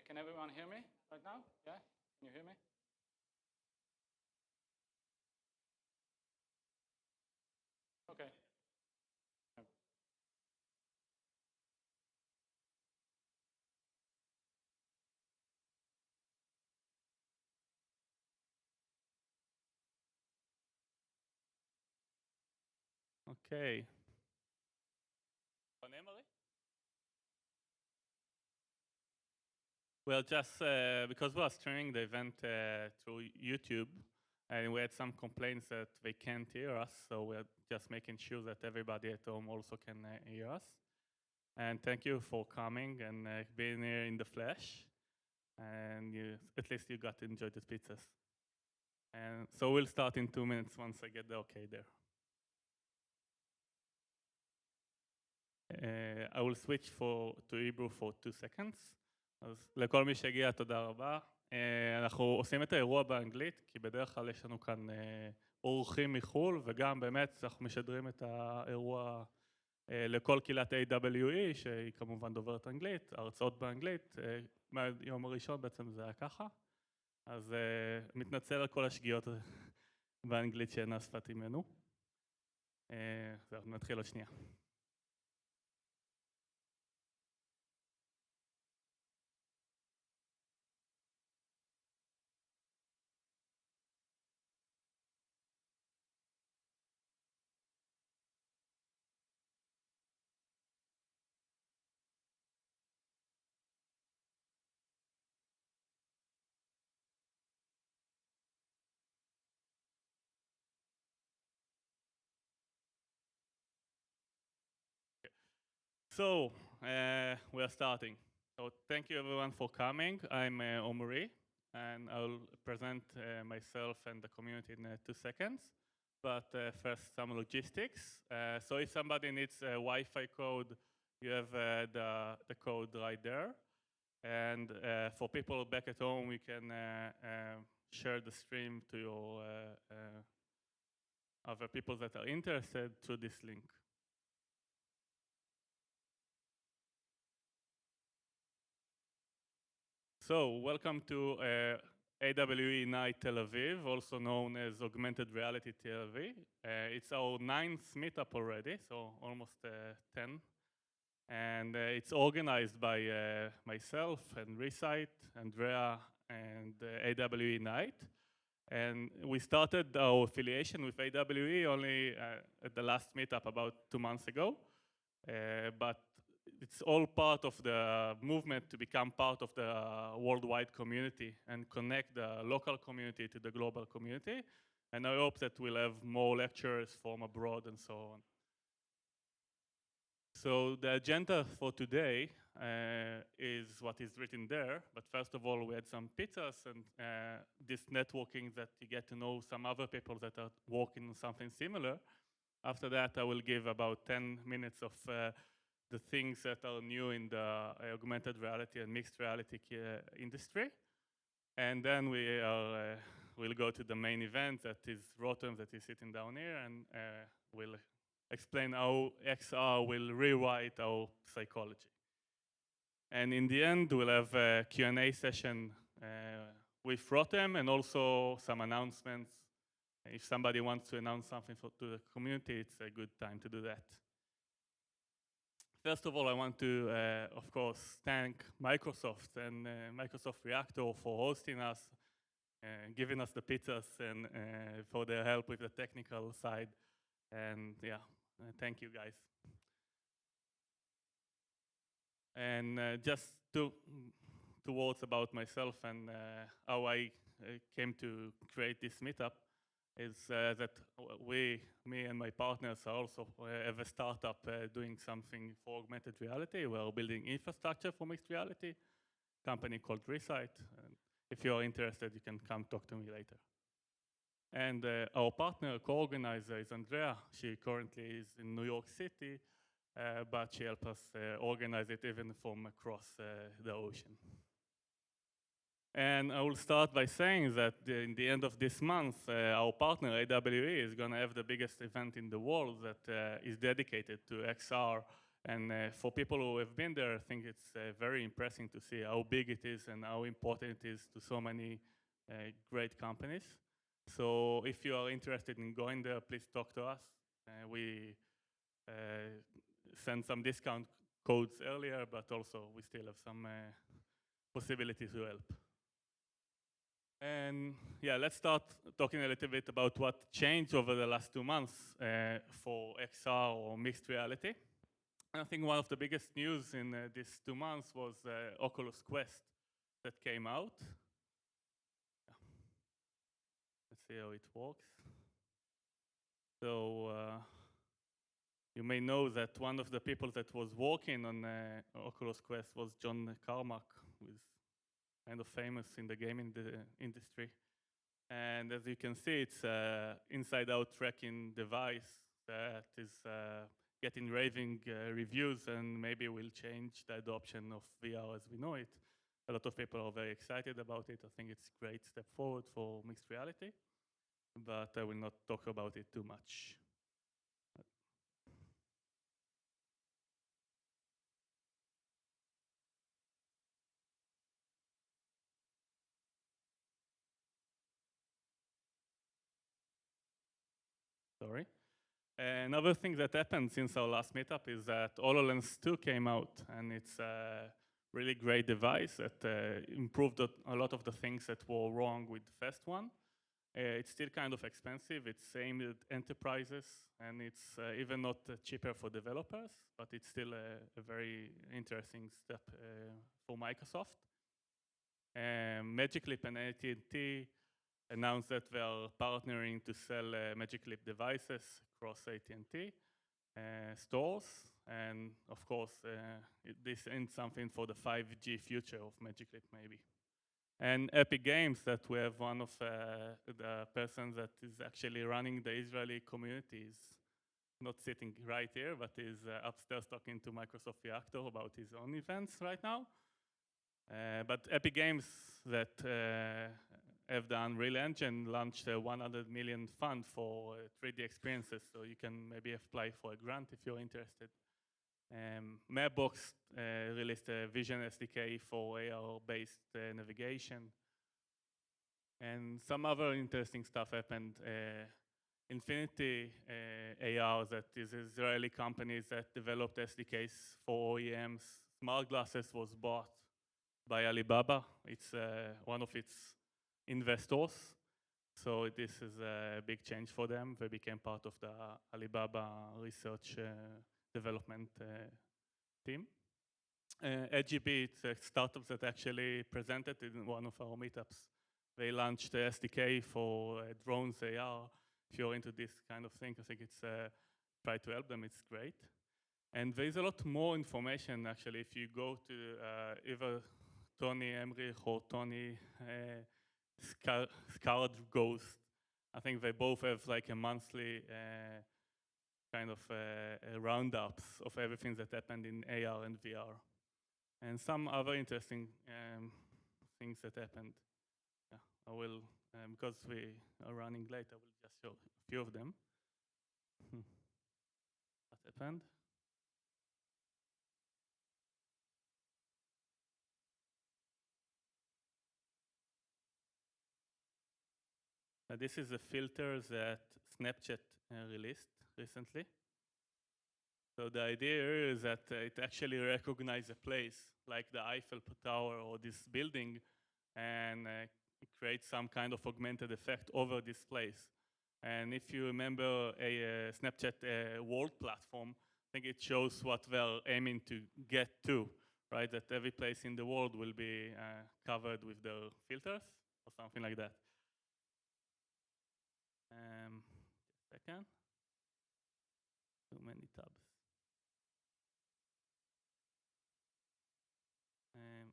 Can everyone hear me right now? Yeah? Can you hear me? Okay. Okay. Well, just because we are streaming the event through YouTube, and we had some complaints that they can't hear us, so we're just making sure that everybody at home also can hear us. And thank you for coming and being here in the flesh. And at least you got to enjoy the pizzas. And so we'll start in 2 minutes once I get the okay there. I will switch to Hebrew for 2 seconds. אז לכל מי שהגיע, תודה רבה. אנחנו עושים את האירוע באנגלית, כי בדרך כלל יש לנו כאן אורחים מחול, וגם באמת אנחנו משדרים את האירוע לכל קהילת AWE, שהיא כמובן דוברת אנגלית, הרצאות באנגלית, מהיום הראשון בעצם זה היה ככה. אז מתנצל על כל השגיאות באנגלית שאינה שפת אימנו. זהו, נתחיל עוד שנייה. So, we are starting. So, thank you everyone for coming. I'm Omri, and I'll present myself and the community in 2 seconds. But first, some logistics. So, if somebody needs a Wi-Fi code, you have the code right there. And for people back at home, we can share the stream to your other people that are interested through this link. So, welcome to AWE Nite Tel Aviv, also known as Augmented Reality TLV. It's our 9th meetup already, so almost 10. And it's organized by myself and Recite, Andrea, and AWE Nite. And we started our affiliation with AWE only at the last meetup about 2 months ago. But it's all part of the movement to become part of the worldwide community and connect the local community to the global community. And I hope that we'll have more lectures from abroad and so on. So the agenda for today is what is written there. But first of all, we had some pizzas and this networking that you get to know some other people that are working on something similar. After that, I will give about 10 minutes of the things that are new in the augmented reality and mixed reality industry. And then we'll go to the main event that is Rotem, that is sitting down here, and we'll explain how XR will rewrite our psychology. And in the end, we'll have a Q&A session with Rotem and also some announcements. If somebody wants to announce something to the community, it's a good time to do that. First of all, I want to, of course, thank Microsoft and Microsoft Reactor for hosting us, giving us the pizzas, and for their help with the technical side. And yeah, thank you guys. And just two words about myself and how I came to create this meetup. Is that me and my partners are also have a startup doing something for augmented reality. We're building infrastructure for mixed reality, company called Recite. And if you're interested, you can come talk to me later. And our partner, co-organizer, is Andrea. She currently is in New York City, but she helped us organize it even from across the ocean. And I will start by saying that in the end of this month, our partner, AWE, is going to have the biggest event in the world that is dedicated to XR And for people who have been there, I think it's very impressive to see how big it is and how important it is to so many great companies. So if you are interested in going there, please talk to us. We sent some discount codes earlier, but also we still have some possibilities to help. And yeah, let's start talking a little bit about what changed over the last 2 months for XR or mixed reality. And I think one of the biggest news in these 2 months was Oculus Quest that came out. Let's see how it works. So you may know that one of the people that was working on Oculus Quest was John Carmack, who is kind of famous in the gaming industry. And as you can see, it's an inside-out tracking device that is getting raving reviews, and maybe will change the adoption of VR as we know it. A lot of people are very excited about it. I think it's a great step forward for mixed reality, but I will not talk about it too much. Sorry. Another thing that happened since our last meetup is that HoloLens 2 came out, and it's a really great device that improved a lot of the things that were wrong with the first one. It's still kind of expensive. It's aimed at enterprises, and it's even not cheaper for developers, but it's still a very interesting step for Microsoft. Magic Leap and AT&T announced that they are partnering to sell Magic Leap devices across AT&T stores, and of course this ain't something for the 5G future of Magic Leap maybe. And Epic Games, that we have one of the persons that is actually running the Israeli community, is not sitting right here, but is upstairs talking to Microsoft Reactor about his own events right now. But Epic Games that have the Unreal Engine launched a 100 million fund for 3D experiences, so you can maybe apply for a grant if you're interested. Mapbox released a Vision SDK for AR-based navigation. And some other interesting stuff happened. Infinity AR, that is Israeli companies that developed SDKs for OEMs. Smart Glasses was bought by Alibaba. It's one of its investors. So this is a big change for them. They became part of the Alibaba research development team. AGB, it's a startup that actually presented in one of our meetups. They launched the SDK for drones AR. If you're into this kind of thing, I think it's try to help them, it's great. And there's a lot more information actually. If you go to either Tony Emrich or Tony Scarred Ghost, I think they both have like a monthly kind of roundups of everything that happened in AR and VR. And some other interesting things that happened. Yeah, I will, because we are running late, I will just show a few of them. What happened? This is a filter that Snapchat released recently. So the idea is that it actually recognizes a place like the Eiffel Tower or this building, and it creates some kind of augmented effect over this place. And if you remember a Snapchat world platform, I think it shows what they're aiming to get to, right? That every place in the world will be covered with the filters or something like that. Second. Too many tabs. Okay.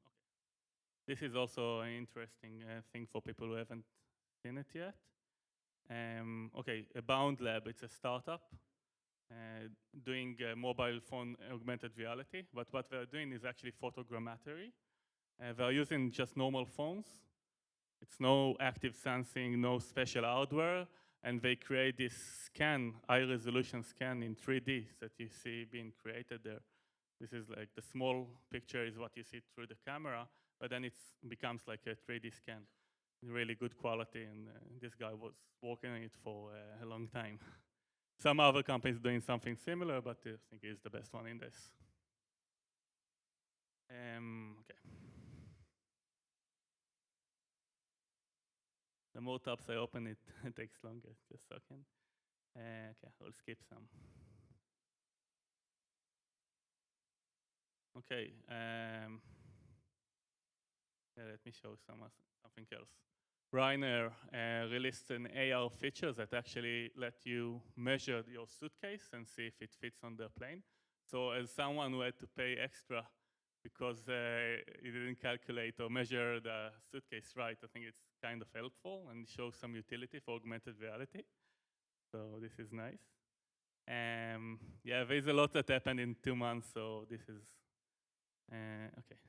This is also an interesting thing for people who haven't seen it yet. Okay, a Bound Lab, it's a startup doing mobile phone augmented reality, but what they're doing is actually photogrammetry. They're using just normal phones. It's no active sensing, no special hardware. and they create this scan, high-resolution scan in 3D that you see being created there. This is like the small picture is what you see through the camera, but then it becomes like a 3D scan. Really good quality, and this guy was working on it for a long time. Some other companies doing something similar, but I think he's the best one in this. Okay. The more tabs I open, it takes longer. Just a second. Okay, I'll skip some. Okay. Let me show something else. Reiner released an AR feature that actually let you measure your suitcase and see if it fits on the plane. So as someone who had to pay extra because he didn't calculate or measure the suitcase right, I think it's kind of helpful and shows some utility for augmented reality. So this is nice. Yeah, there's a lot that happened in 2 months, so this is okay.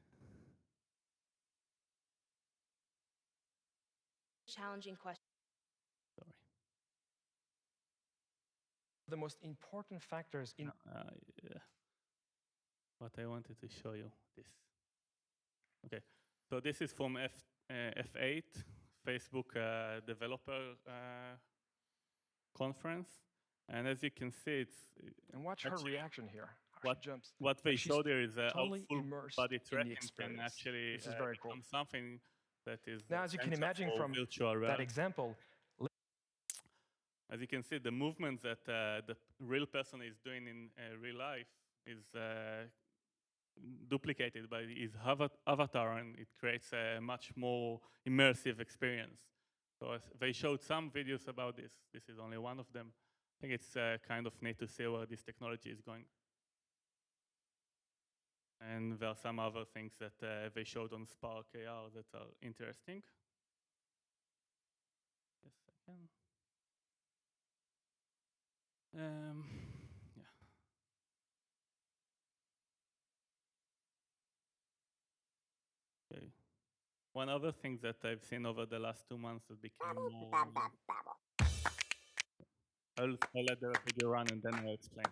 Challenging question. Sorry. The most important factors in Yeah. What I wanted to show you this. Okay, so this is from F8, Facebook developer conference, and as you can see, it's and watch her reaction here. What they showed there is totally how full body tracking can experience. actually This is very cool. become something that is now, as you can imagine from virtual that example. As you can see, the movement that the real person is doing in real life is duplicated by his avatar, and it creates a much more immersive experience. So they showed some videos about this. This is only one of them. I think it's kind of neat to see where this technology is going. And there are some other things that they showed on Spark AR that are interesting. Just a second. Yeah. Okay. One other thing that I've seen over the last 2 months that became more. I'll let the video run and then I'll explain.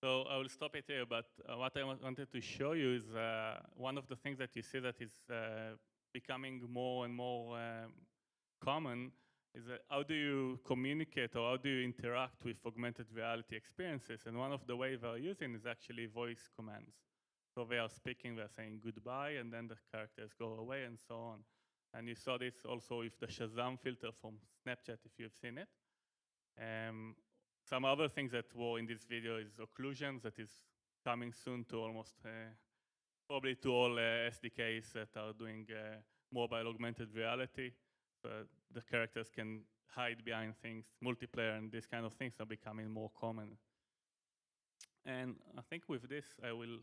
So I will stop it here, but what I wanted to show you is one of the things that you see that is becoming more and more common is how do you communicate or how do you interact with augmented reality experiences? And one of the ways they're using is actually voice commands. So they are speaking, they're saying goodbye, and then the characters go away and so on. And you saw this also with the Shazam filter from Snapchat, if you've seen it. Some other things that were in this video is occlusions that is coming soon to almost probably to all SDKs that are doing mobile augmented reality. So the characters can hide behind things, multiplayer and these kind of things are becoming more common. And I think with this I will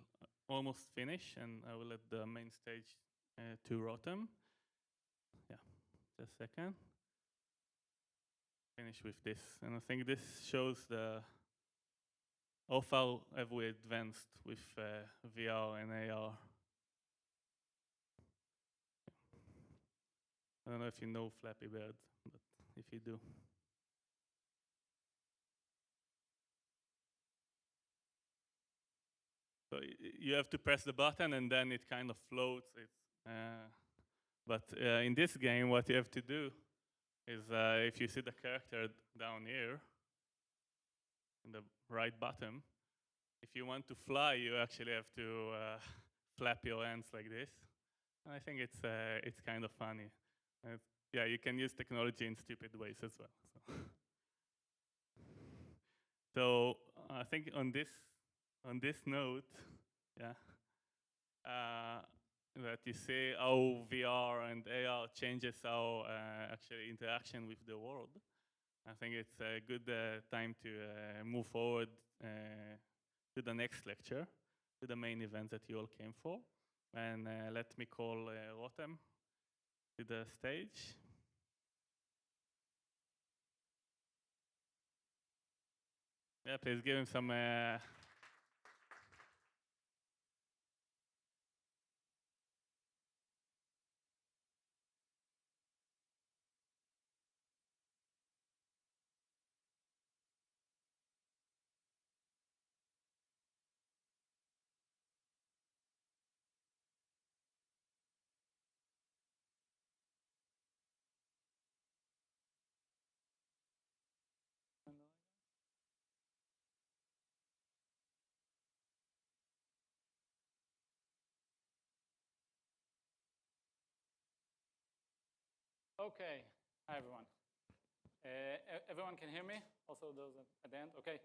almost finish and I will let the main stage to Rotem. Yeah, just a second. Finish with this, and I think this shows how far have we advanced with VR and AR. I don't know if you know Flappy Bird, but if you do. So you have to press the button and then it kind of floats. But in this game, what you have to do is if you see the character down here, in the right bottom. If you want to fly, you actually have to flap your hands like this. And I think it's kind of funny. Yeah, you can use technology in stupid ways as well. So I think on this note, yeah, that you see how VR and AR changes our actually interaction with the world. I think it's a good time to move forward to the next lecture, to the main event that you all came for. And let me call Rotem to the stage. Yeah, please give him some. Okay, hi everyone. Everyone can hear me? Also those at the end? Okay.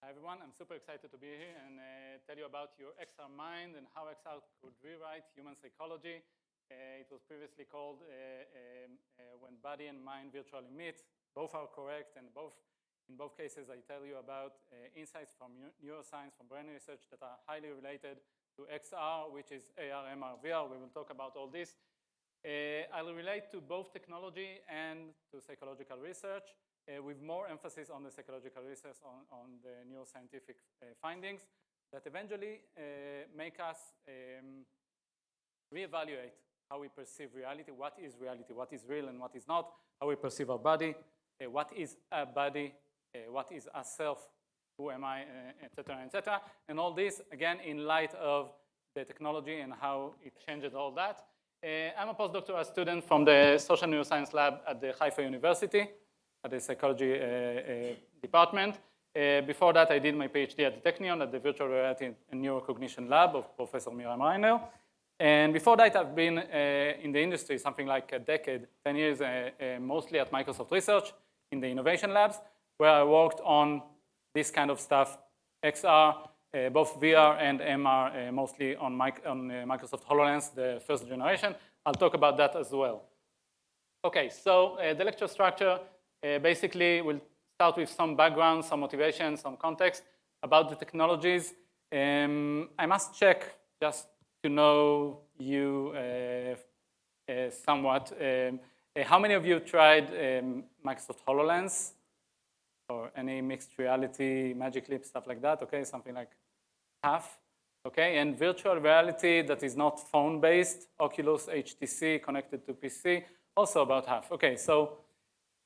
Hi everyone, I'm super excited to be here and tell you about your XR mind and how XR could rewrite human psychology. It was previously called when body and mind virtually meet. Both are correct, and in both cases I tell you about insights from neuroscience, from brain research that are highly related to XR, which is AR, MR, VR. We will talk about all this. I'll relate to both technology and to psychological research with more emphasis on the psychological research on the neuroscientific findings that eventually make us reevaluate how we perceive reality, what is real and what is not, how we perceive our body, what is a body, what is a self, who am I, etc., and all this, again, in light of the technology and how it changed all that. I'm a postdoctoral student from the Social Neuroscience Lab at the Haifa University, at the Psychology Department. Before that, I did my PhD at the Technion at the Virtual Reality and Neurocognition Lab of Professor Miriam Reiner. And before that, I've been in the industry something like a decade, 10 years, mostly at Microsoft Research in the innovation labs, where I worked on this kind of stuff, XR, both VR and MR, mostly on Microsoft HoloLens, the first generation. I'll talk about that as well. Okay, so the lecture structure basically will start with some background, some motivation, some context about the technologies. I must check just to know you somewhat. How many of you tried Microsoft HoloLens or any mixed reality, Magic Leap, stuff like that? Okay, something like half. Okay, and virtual reality that is not phone-based, Oculus, HTC, connected to PC, also about half. Okay, so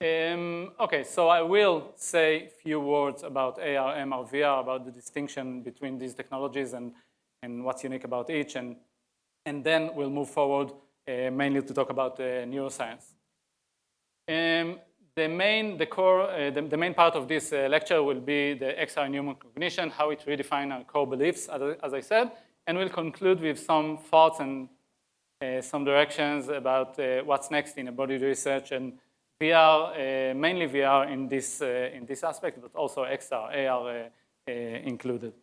I will say a few words about AR, MR, VR, about the distinction between these technologies and what's unique about each, and then we'll move forward mainly to talk about neuroscience. The main part of this lecture will be the XR and human cognition, how it redefines our core beliefs, as I said, and we'll conclude with some thoughts and some directions about what's next in embodied research and VR, mainly VR in this aspect, but also XR, AR included.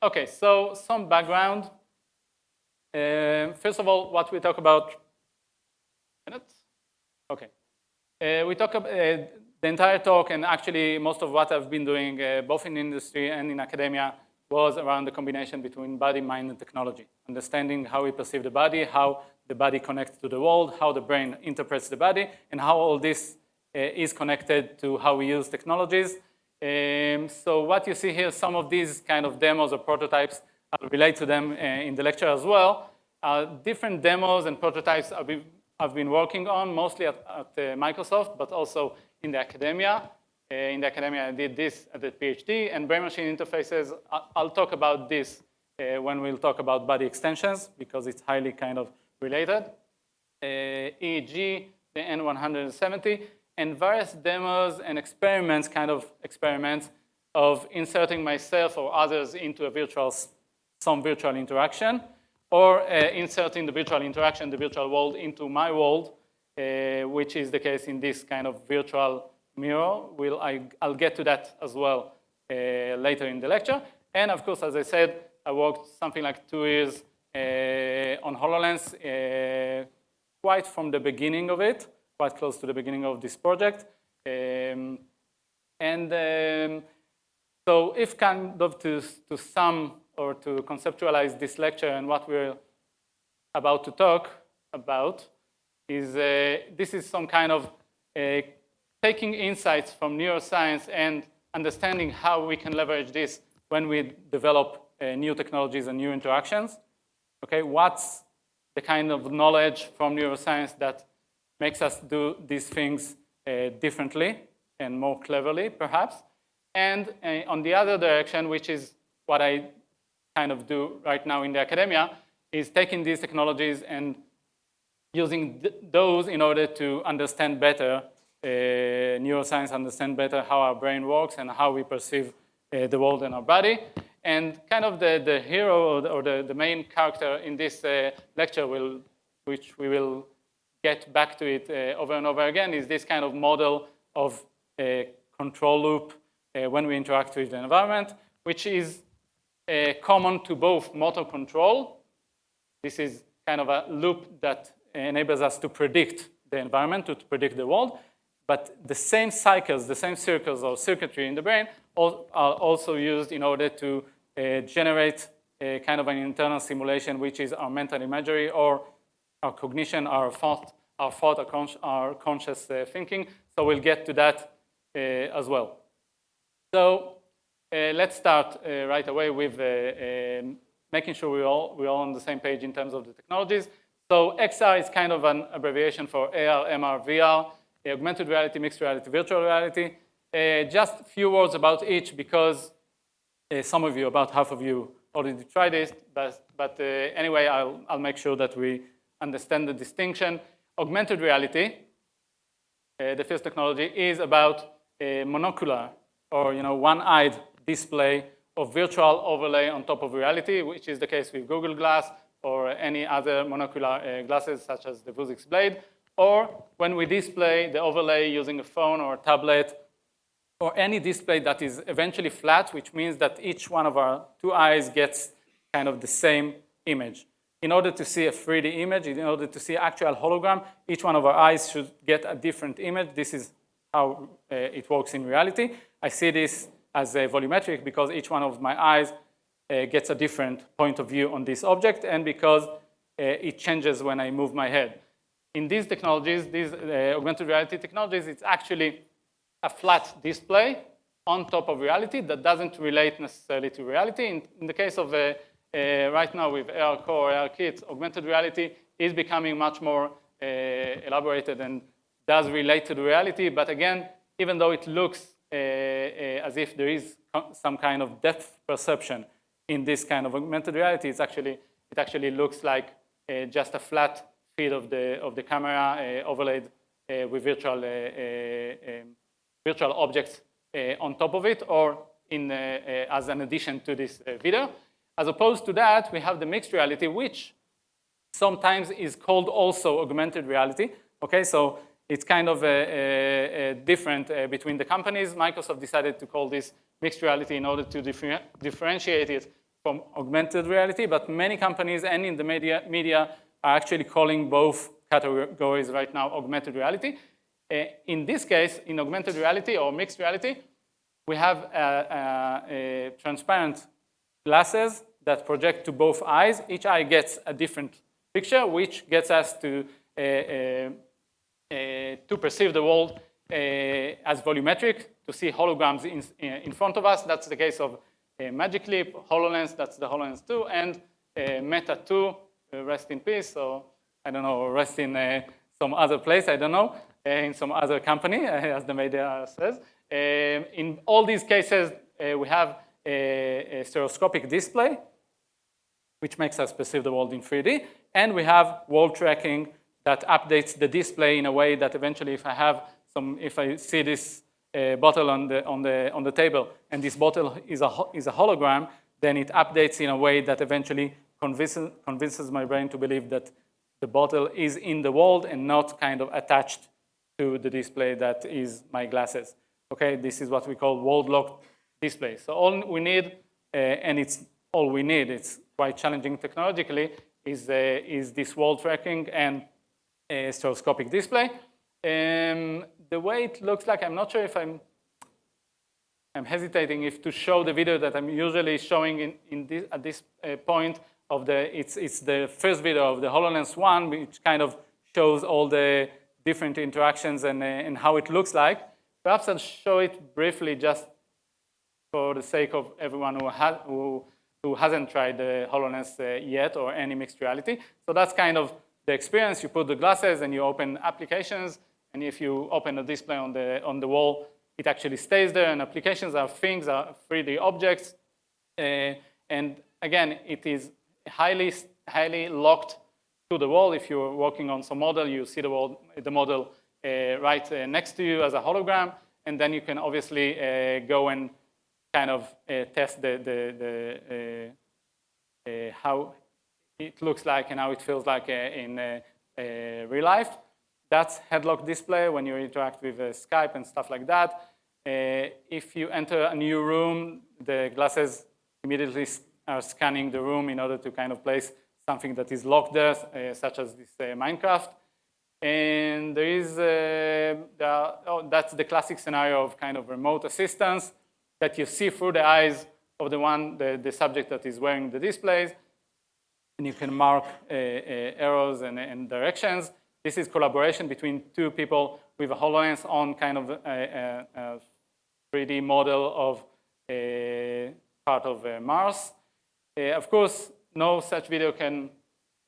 Okay, so some background. First of all, what we talk about. Okay. We talk about the entire talk, and actually most of what I've been doing, both in industry and in academia, was around the combination between body, mind, and technology. Understanding how we perceive the body, how the body connects to the world, how the brain interprets the body, and how all this is connected to how we use technologies. So what you see here, some of these kind of demos or prototypes, I'll relate to them in the lecture as well. Different demos and prototypes I've been working on, mostly at Microsoft, but also in the academia. In the academia, I did this at the PhD, and brain-machine interfaces, I'll talk about this when we'll talk about body extensions, because it's highly kind of related. EEG, the N170, and various demos and experiments, kind of experiments, of inserting myself or others into a some virtual interaction, or inserting the virtual interaction, the virtual world, into my world, which is the case in this kind of virtual mirror. I'll get to that as well later in the lecture. And of course, as I said, I worked something like 2 years on HoloLens, quite from the beginning of it, quite close to the beginning of this project. So if kind of to sum or to conceptualize this lecture and what we're about to talk about is this is some kind of taking insights from neuroscience and understanding how we can leverage this when we develop new technologies and new interactions. Okay, what's the kind of knowledge from neuroscience that makes us do these things differently and more cleverly, perhaps? And on the other direction, which is what I kind of do right now in the academia, is taking these technologies and using those in order to understand better neuroscience, understand better how our brain works and how we perceive the world and our body. And kind of the hero or the main character in this lecture, which we will get back to it over and over again, is this kind of model of a control loop when we interact with the environment, which is common to both motor control. This is kind of a loop that enables us to predict the environment, to predict the world. But the same cycles, the same circles or circuitry in the brain are also used in order to generate a kind of an internal simulation, which is our mental imagery or our cognition, our thought, our conscious thinking. So we'll get to that as well. So let's start right away with making sure we're all on the same page in terms of the technologies. So XR is kind of an abbreviation for AR, MR, VR, augmented reality, mixed reality, virtual reality. Just a few words about each because some of you, about half of you, already tried this. But anyway, I'll make sure that we understand the distinction. Augmented reality, the first technology, is about a monocular or one-eyed display of virtual overlay on top of reality, which is the case with Google Glass or any other monocular glasses such as the Vuzix Blade, or when we display the overlay using a phone or a tablet or any display that is eventually flat, which means that each one of our two eyes gets kind of the same image. In order to see a 3D image, in order to see actual hologram, each one of our eyes should get a different image. This is how it works in reality. I see this as a volumetric because each one of my eyes gets a different point of view on this object, and because it changes when I move my head. In these technologies, these augmented reality technologies, it's actually a flat display on top of reality that doesn't relate necessarily to reality. In the case of right now with AR Core, AR Kit, augmented reality is becoming much more elaborated and does relate to the reality. But again, even though it looks as if there is some kind of depth perception in this kind of augmented reality, it actually looks like just a flat feed of the camera overlaid with virtual objects on top of it, or as an addition to this video. As opposed to that, we have the mixed reality, which sometimes is called also augmented reality. Okay, so it's kind of different between the companies. Microsoft decided to call this mixed reality in order to differentiate it from augmented reality, but many companies and in the media are actually calling both categories right now augmented reality. In this case, in augmented reality or mixed reality, we have transparent glasses that project to both eyes. Each eye gets a different picture, which gets us to perceive the world as volumetric, to see holograms in front of us. That's the case of Magic Leap, HoloLens, that's the HoloLens 2, and Meta 2, rest in peace, so I don't know, rest in some other place, I don't know, in some other company, as the media says. In all these cases, we have a stereoscopic display, which makes us perceive the world in 3D, and we have world tracking that updates the display in a way that eventually, if I have if I see this bottle on the table, and this bottle is a hologram, then it updates in a way that eventually convinces my brain to believe that the bottle is in the world and not kind of attached to the display that is my glasses. Okay, this is what we call world-locked display. So all we need, and it's all we need, it's quite challenging technologically, is this world tracking and stereoscopic display. The way it looks like, I'm not sure if I'm hesitating if to show the video that I'm usually showing at this point of it's the first video of the HoloLens 1, which kind of shows all the different interactions and how it looks like. Perhaps I'll show it briefly just for the sake of everyone who hasn't tried the HoloLens yet or any mixed reality. So that's kind of the experience. You put the glasses and you open applications, and if you open a display on the wall, it actually stays there, and applications are things, are 3D objects. And again, it is highly locked to the wall. If you're working on some model, you see the model right next to you as a hologram, and then you can obviously go and kind of test how it looks like and how it feels like in real life. That's headlock display when you interact with Skype and stuff like that. If you enter a new room, the glasses immediately are scanning the room in order to kind of place something that is locked there, such as this Minecraft. And there is, that's the classic scenario of kind of remote assistance that you see through the eyes of the subject that is wearing the displays. And you can mark arrows and directions. This is collaboration between two people with a HoloLens on kind of a 3D model of a part of Mars. Of course, no such video can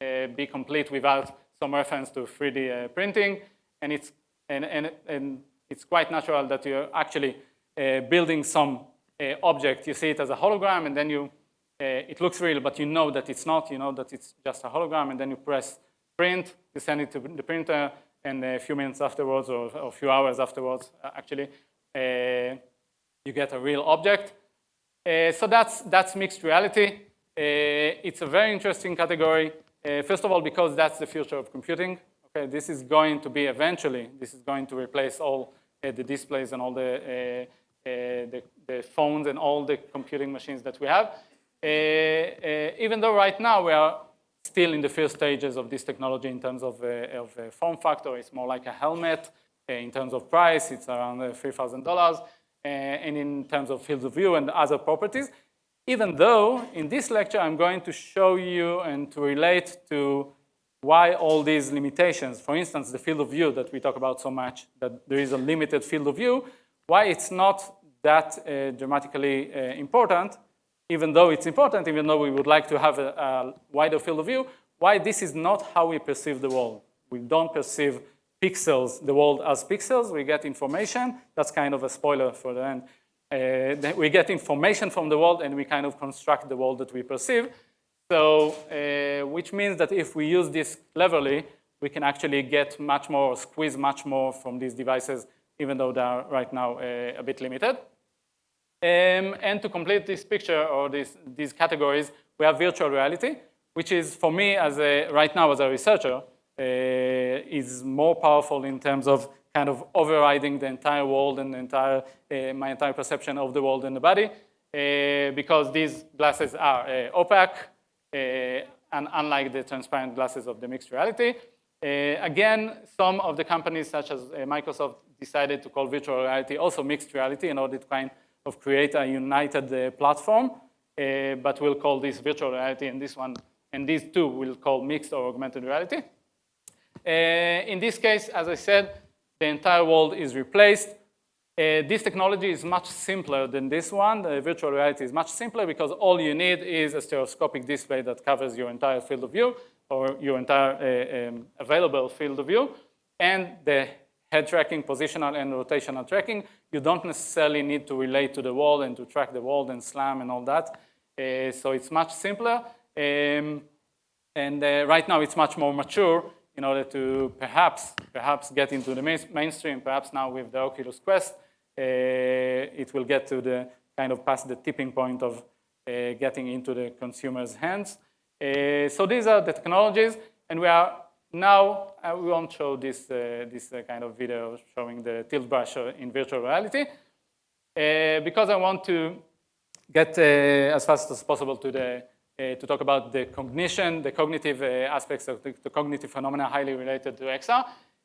be complete without some reference to 3D printing, and it's quite natural that you're actually building some object. You see it as a hologram, and then it looks real, but you know that it's not. You know that it's just a hologram, and then you press print, you send it to the printer, and a few minutes afterwards, or a few hours afterwards, actually, you get a real object. So that's mixed reality. It's a very interesting category. First of all, because that's the future of computing. Okay, this is going to be eventually, this is going to replace all the displays and all the phones and all the computing machines that we have. Even though right now we are still in the first stages of this technology in terms of form factor. It's more like a helmet. In terms of price, it's around $3,000. And in terms of field of view and other properties. Even though in this lecture I'm going to show you and to relate to why all these limitations, for instance, the field of view that we talk about so much, that there is a limited field of view, why it's not that dramatically important, even though it's important, even though we would like to have a wider field of view, why this is not how we perceive the world. We don't perceive pixels, the world as pixels. We get information. That's kind of a spoiler for the end. We get information from the world, and we kind of construct the world that we perceive. So, which means that if we use this cleverly, we can actually get much more, squeeze much more from these devices, even though they are right now a bit limited. And to complete this picture or these categories, we have virtual reality, which is for me right now as a researcher, is more powerful in terms of kind of overriding the entire world and my entire perception of the world and the body, because these glasses are opaque, and unlike the transparent glasses of the mixed reality. Again, some of the companies, such as Microsoft, decided to call virtual reality also mixed reality in order to kind of create a united platform, but we'll call this virtual reality, and this one, and these two we'll call mixed or augmented reality. In this case, as I said, the entire world is replaced. This technology is much simpler than this one. The virtual reality is much simpler because all you need is a stereoscopic display that covers your entire field of view or your entire available field of view, and the head tracking, positional and rotational tracking. You don't necessarily need to relate to the world and to track the world and slam and all that. So it's much simpler. And right now it's much more mature in order to perhaps perhaps get into the mainstream, perhaps now with the Oculus Quest, it will get to the kind of past the tipping point of getting into the consumer's hands. So these are the technologies, and we are now, we won't show this, kind of video showing the tilt brush in virtual reality, because I want to get as fast as possible to talk about the cognition, the cognitive aspects of the cognitive phenomena highly related to XR.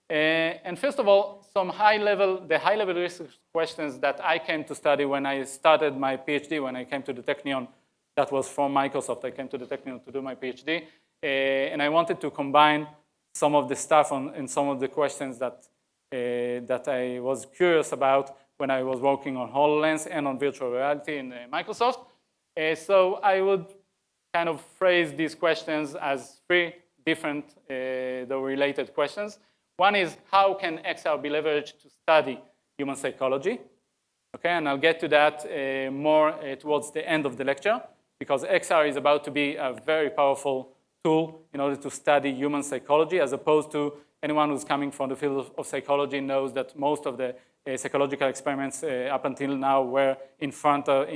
And first of all, the high-level research questions that I came to study when I started my PhD, when I came to the Technion, that was from Microsoft. I came to the Technion to do my PhD, and I wanted to combine some of the stuff and some of the questions that I was curious about when I was working on HoloLens and on virtual reality in Microsoft. So I would kind of phrase these questions as three different, though related questions. One is, how can XR be leveraged to study human psychology? Okay, and I'll get to that more towards the end of the lecture, because XR is about to be a very powerful tool in order to study human psychology, as opposed to anyone who's coming from the field of psychology knows that most of the psychological experiments up until now were in front of,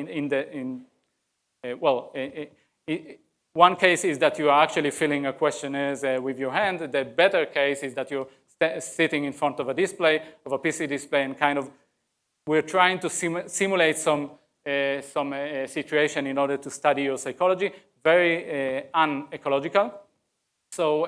one case is that you are actually filling a questionnaire with your hand. The better case is that you're sitting in front of a display, of a PC display, and kind of we're trying to simulate some situation in order to study your psychology. Very unecological. So,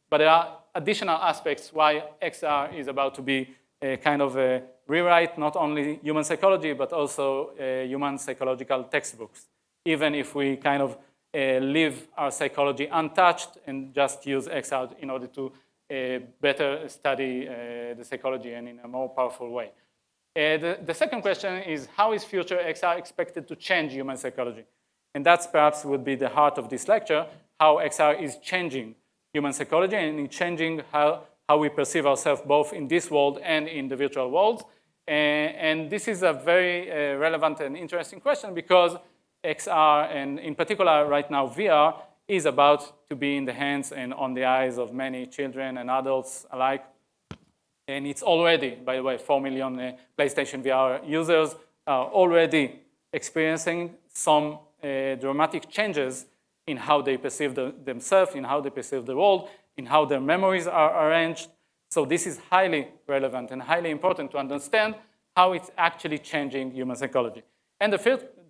but there are additional aspects why XR is about to be kind of a rewrite not only human psychology, but also human psychological textbooks, even if we kind of leave our psychology untouched and just use XR in order to better study the psychology and in a more powerful way. The second question is, how is future XR expected to change human psychology? And that's perhaps would be the heart of this lecture, how XR is changing human psychology and changing how we perceive ourselves both in this world and in the virtual world. And this is a very relevant and interesting question, because XR, and in particular right now VR, is about to be in the hands and on the eyes of many children and adults alike. And it's already, by the way, 4 million PlayStation VR users are already experiencing some dramatic changes in how they perceive themselves, in how they perceive the world, in how their memories are arranged. So this is highly relevant and highly important to understand how it's actually changing human psychology. And the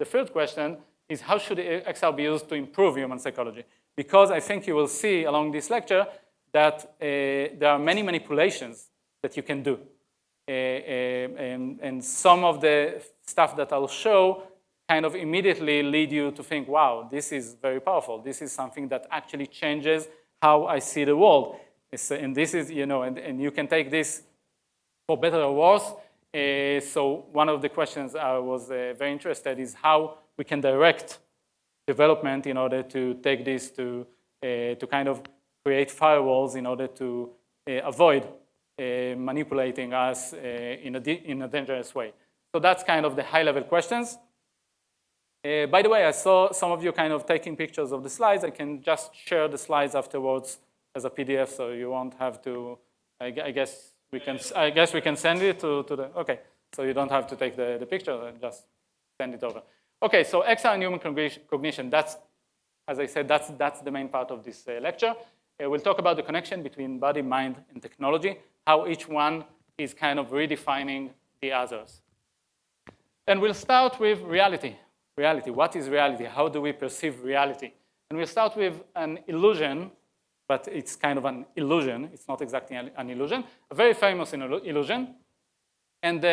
third question is, how should XR be used to improve human psychology? Because I think you will see along this lecture that there are many manipulations that you can do. And some of the stuff that I'll show kind of immediately lead you to think, wow, this is very powerful. This is something that actually changes how I see the world. And this is, and you can take this for better or worse. So one of the questions I was very interested in is how we can direct development in order to take this to kind of create firewalls in order to avoid manipulating us in a dangerous way. So that's kind of the high-level questions. By the way, I saw some of you kind of taking pictures of the slides. I can just share the slides afterwards as a PDF, so you won't have to. I guess we can send it to the. Okay, so you don't have to take the picture. Just send it over. Okay, so XR and human cognition. That's, as I said, that's the main part of this lecture. We'll talk about the connection between body, mind, and technology. How each one is kind of redefining the others. And we'll start with reality. Reality, what is reality? How do we perceive reality? And we'll start with an illusion, but it's kind of an illusion. It's not exactly an illusion. A very famous illusion. And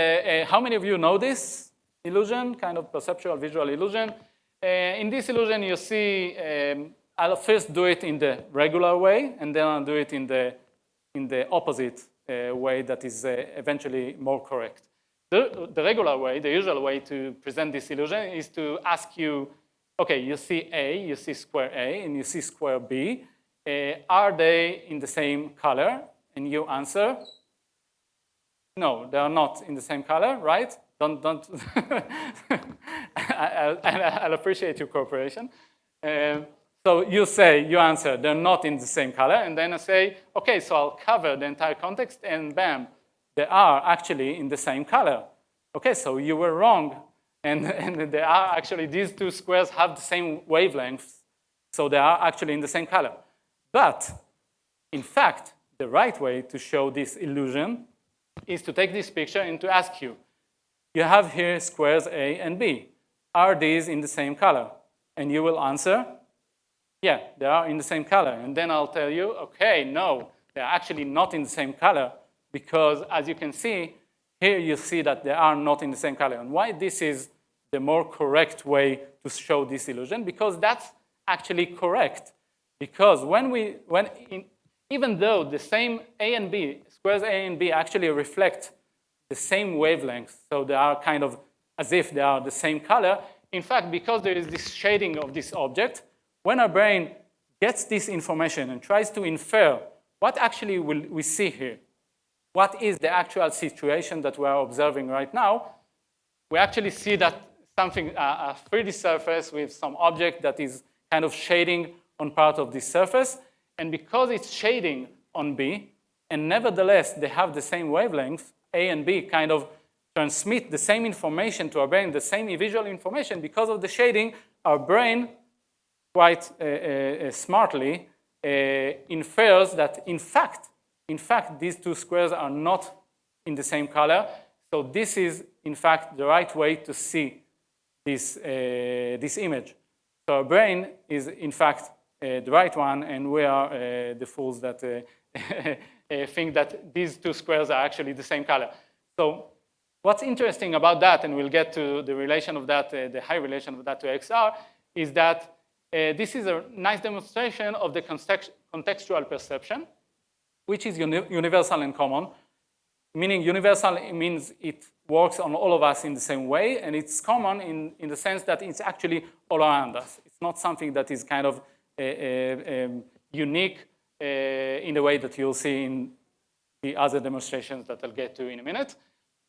how many of you know this illusion, kind of perceptual visual illusion? In this illusion, you see, I'll first do it in the regular way, and then I'll do it in the opposite way that is eventually more correct. The regular way, the usual way to present this illusion is to ask you, okay, you see A, you see square A, and you see square B. Are they in the same color? And you answer, no, they are not in the same color, right? Don't. I'll appreciate your cooperation. So you say, you answer, they're not in the same color, and then I say, okay, so I'll cover the entire context, and bam, they are actually in the same color. Okay, so you were wrong, and they are actually, these two squares have the same wavelengths, so they are actually in the same color. But, in fact, the right way to show this illusion is to take this picture and to ask you, you have here squares A and B. Are these in the same color? And you will answer, yeah, they are in the same color. And then I'll tell you, okay, no, they're actually not in the same color because, as you can see, here you see that they are not in the same color. And why this is the more correct way to show this illusion? Because that's actually correct. Because even though the same A and B, squares A and B actually reflect the same wavelength, so they are kind of as if they are the same color, in fact, because there is this shading of this object, when our brain gets this information and tries to infer what actually will we see here, what is the actual situation that we are observing right now, we actually see that something, a 3D surface with some object that is kind of shading on part of this surface. And because it's shading on B, and nevertheless they have the same wavelength, A and B kind of transmit the same information to our brain, the same visual information, because of the shading, our brain quite smartly infers that in fact, these two squares are not in the same color. So this is, in fact, the right way to see this image. So our brain is, in fact, the right one, and we are the fools that think that these two squares are actually the same color. So what's interesting about that, and we'll get to the relation of that, the high relation of that to XR, is that this is a nice demonstration of the contextual perception, which is universal and common. Meaning universal means it works on all of us in the same way, and it's common in the sense that it's actually all around us. It's not something that is kind of unique in the way that you'll see in the other demonstrations that I'll get to in a minute.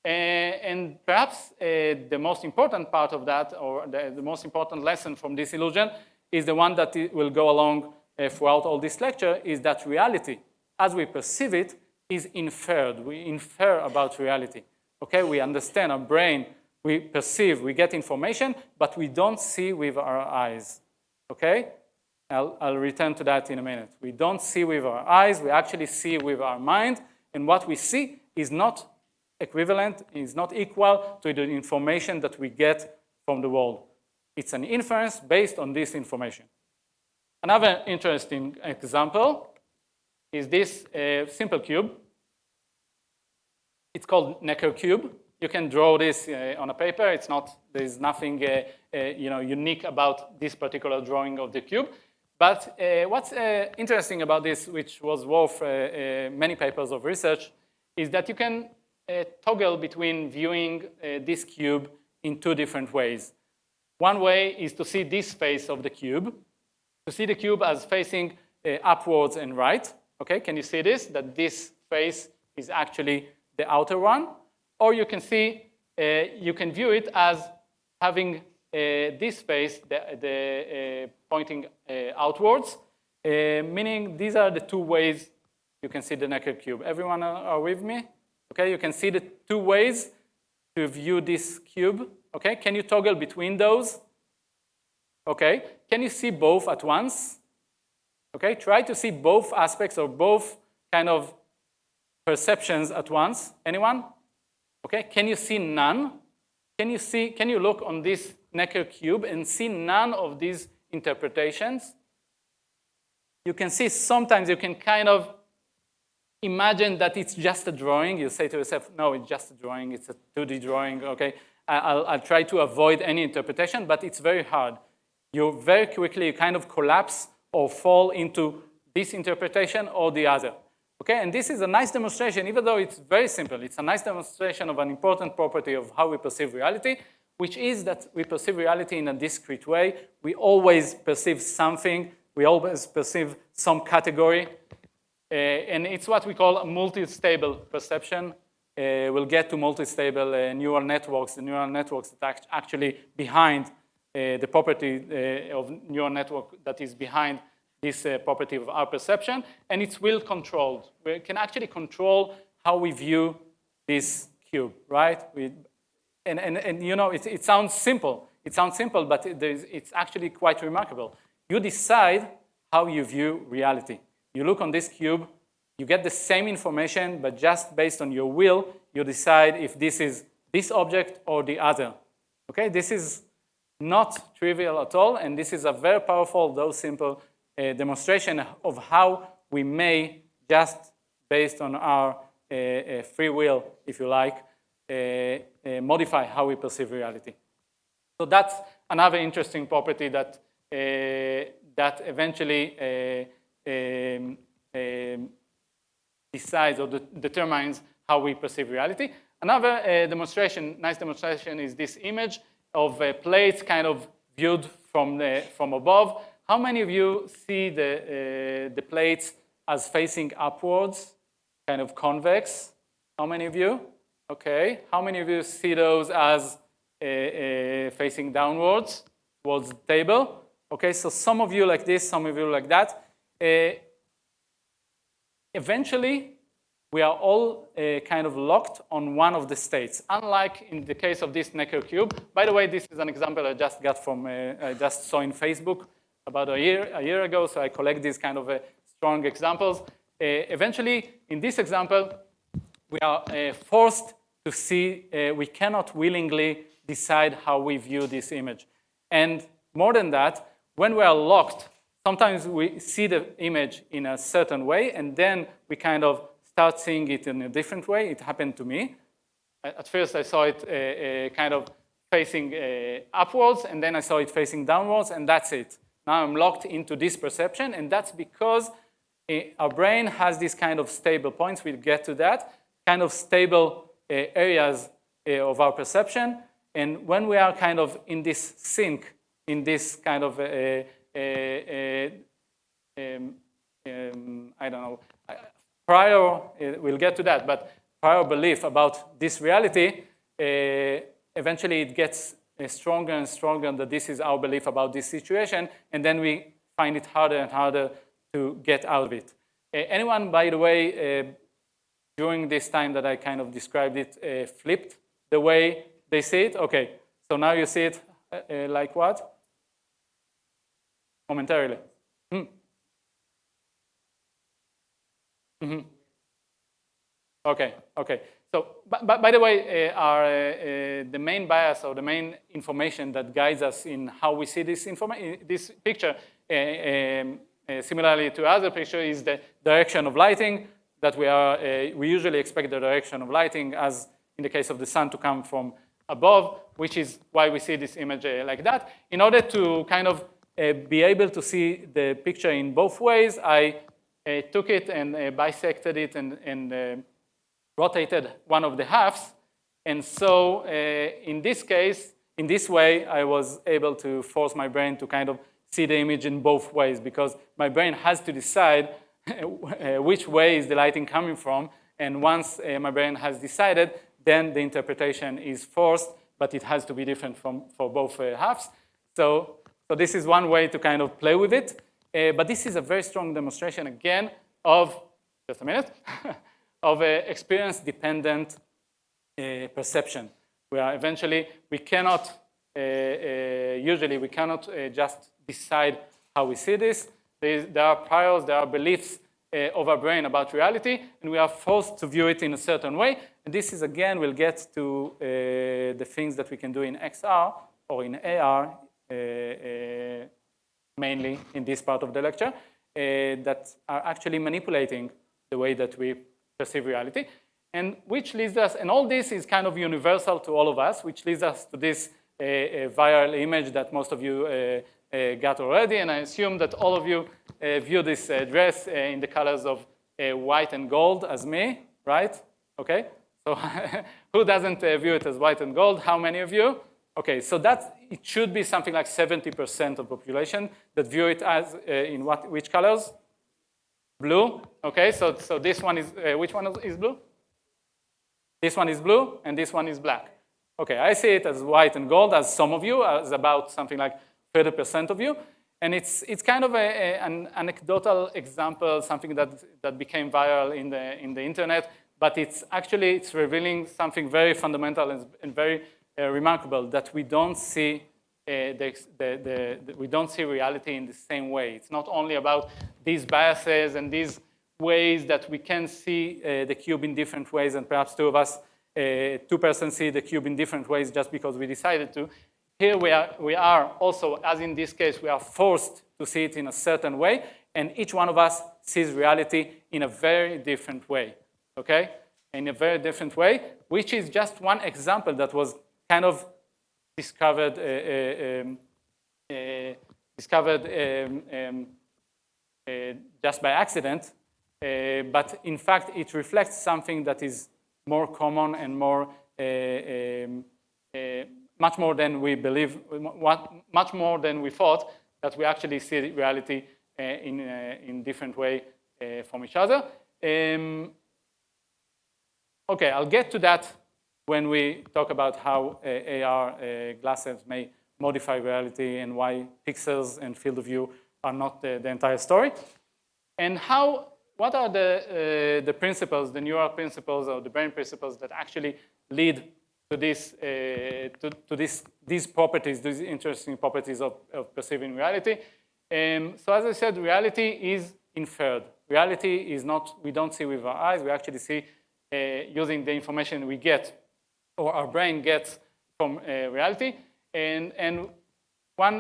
And perhaps the most important part of that, or the most important lesson from this illusion, is the one that will go along throughout all this lecture, is that reality, as we perceive it, is inferred. We infer about reality. Okay, we understand our brain, we perceive, we get information, but we don't see with our eyes. Okay? I'll return to that in a minute. We don't see with our eyes, we actually see with our mind, and what we see is not equivalent, is not equal to the information that we get from the world. It's an inference based on this information. Another interesting example is this simple cube. It's called Necker cube. You can draw this on a paper. It's not, there's nothing unique about this particular drawing of the cube. But what's interesting about this, which was worth many papers of research, is that you can toggle between viewing this cube in two different ways. One way is to see this face of the cube, to see the cube as facing upwards and right. Okay, can you see this? That this face is actually the outer one. Or you can see, you can view it as having this face, the pointing outwards, meaning these are the two ways you can see the Necker cube. Everyone are with me? Okay, you can see the two ways to view this cube. Okay, can you toggle between those? Okay, can you see both at once? Okay, try to see both aspects or both kind of perceptions at once. Anyone? Okay, can you see none? Can you look on this Necker cube and see none of these interpretations? You can see sometimes you can kind of imagine that it's just a drawing. You say to yourself, no, it's just a drawing. It's a 2D drawing, okay? I'll try to avoid any interpretation, but it's very hard. You very quickly kind of collapse or fall into this interpretation or the other. Okay, and this is a nice demonstration, even though it's very simple. It's a nice demonstration of an important property of how we perceive reality, which is that we perceive reality in a discrete way. We always perceive something. We always perceive some category. And it's what we call a multi-stable perception. We'll get to multi-stable neural networks, the neural networks that are actually behind the property of neural network that is behind this property of our perception, and it's will controlled. We can actually control how we view this cube, right? And you know, it sounds simple. It sounds simple, but it's actually quite remarkable. You decide how you view reality. You look on this cube, you get the same information, but just based on your will, you decide if this is this object or the other. Okay, this is not trivial at all, and this is a very powerful, though simple, demonstration of how we may, just based on our free will, if you like, modify how we perceive reality. So that's another interesting property that that eventually decides or determines how we perceive reality. Another nice demonstration is this image of plates kind of viewed from above. How many of you see the plates as facing upwards, kind of convex? How many of you? Okay. How many of you see those as facing downwards towards the table? Okay, so some of you like this, some of you like that. Eventually, we are all kind of locked on one of the states, unlike in the case of this Necker cube. By the way, this is an example I just got from, I just saw in Facebook about a year ago, so I collect these kind of strong examples. Eventually, in this example, we are forced to see, we cannot willingly decide how we view this image. And more than that, when we are locked, sometimes we see the image in a certain way, and then we kind of start seeing it in a different way. It happened to me. At first, I saw it kind of facing upwards, and then I saw it facing downwards, and that's it. Now I'm locked into this perception, and that's because our brain has these kind of stable points. We'll get to that, kind of stable areas of our perception. And when we are kind of in this sync, in this kind of, I don't know, prior, we'll get to that, but prior belief about this reality, eventually it gets stronger and stronger that this is our belief about this situation, and then we find it harder and harder to get out of it. Anyone, by the way, during this time that I kind of described it, flipped the way they see it? Okay, so now you see it like what? Momentarily. Mm-hmm. Okay, okay. So, by the way, the main bias or the main information that guides us in how we see this picture, similarly to other picture, is the direction of lighting. That we usually expect the direction of lighting, as in the case of the sun, to come from above, which is why we see this image like that. In order to kind of be able to see the picture in both ways, I took it and bisected it and rotated one of the halves. And so in this case, in this way, I was able to force my brain to kind of see the image in both ways, because my brain has to decide which way is the lighting coming from. And once my brain has decided, then the interpretation is forced, but it has to be different for both halves. So this is one way to kind of play with it. But this is a very strong demonstration, again, of, just a minute, of experience-dependent perception, where eventually we cannot, usually we cannot just decide how we see this. There are priors, there are beliefs of our brain about reality, and we are forced to view it in a certain way. And this is, again, we'll get to the things that we can do in XR or in AR, mainly in this part of the lecture, that are actually manipulating the way that we perceive reality. And which leads us, and all this is kind of universal to all of us, which leads us to this viral image that most of you got already, and I assume that all of you view this dress in the colors of white and gold as me, right? Okay, so who doesn't view it as white and gold? How many of you? Okay, so it should be something like 70% of population that view it as in which colors? Blue. Okay, so this one is, which one is blue? This one is blue, and this one is black. Okay, I see it as white and gold, as some of you, as about something like 30% of you. And it's kind of an anecdotal example, something that became viral in the internet, but it's revealing something very fundamental and very remarkable, that we don't see we don't see reality in the same way. It's not only about these biases and these ways that we can see the cube in different ways, and perhaps two persons see the cube in different ways just because we decided to. Here we are also, as in this case, we are forced to see it in a certain way, and each one of us sees reality in a very different way, okay? In a very different way, which is just one example that was kind of discovered just by accident, but in fact, it reflects something that is more common and more much more than we believe, much more than we thought, that we actually see reality in different way from each other. Okay, I'll get to that when we talk about how AR glasses may modify reality and why pixels and field of view are not the entire story. And what are the principles, the neural principles or the brain principles that actually lead to these properties, these interesting properties of perceiving reality. So as I said, reality is inferred. Reality is not, we don't see with our eyes, we actually see using the information we get, or our brain gets from reality. And one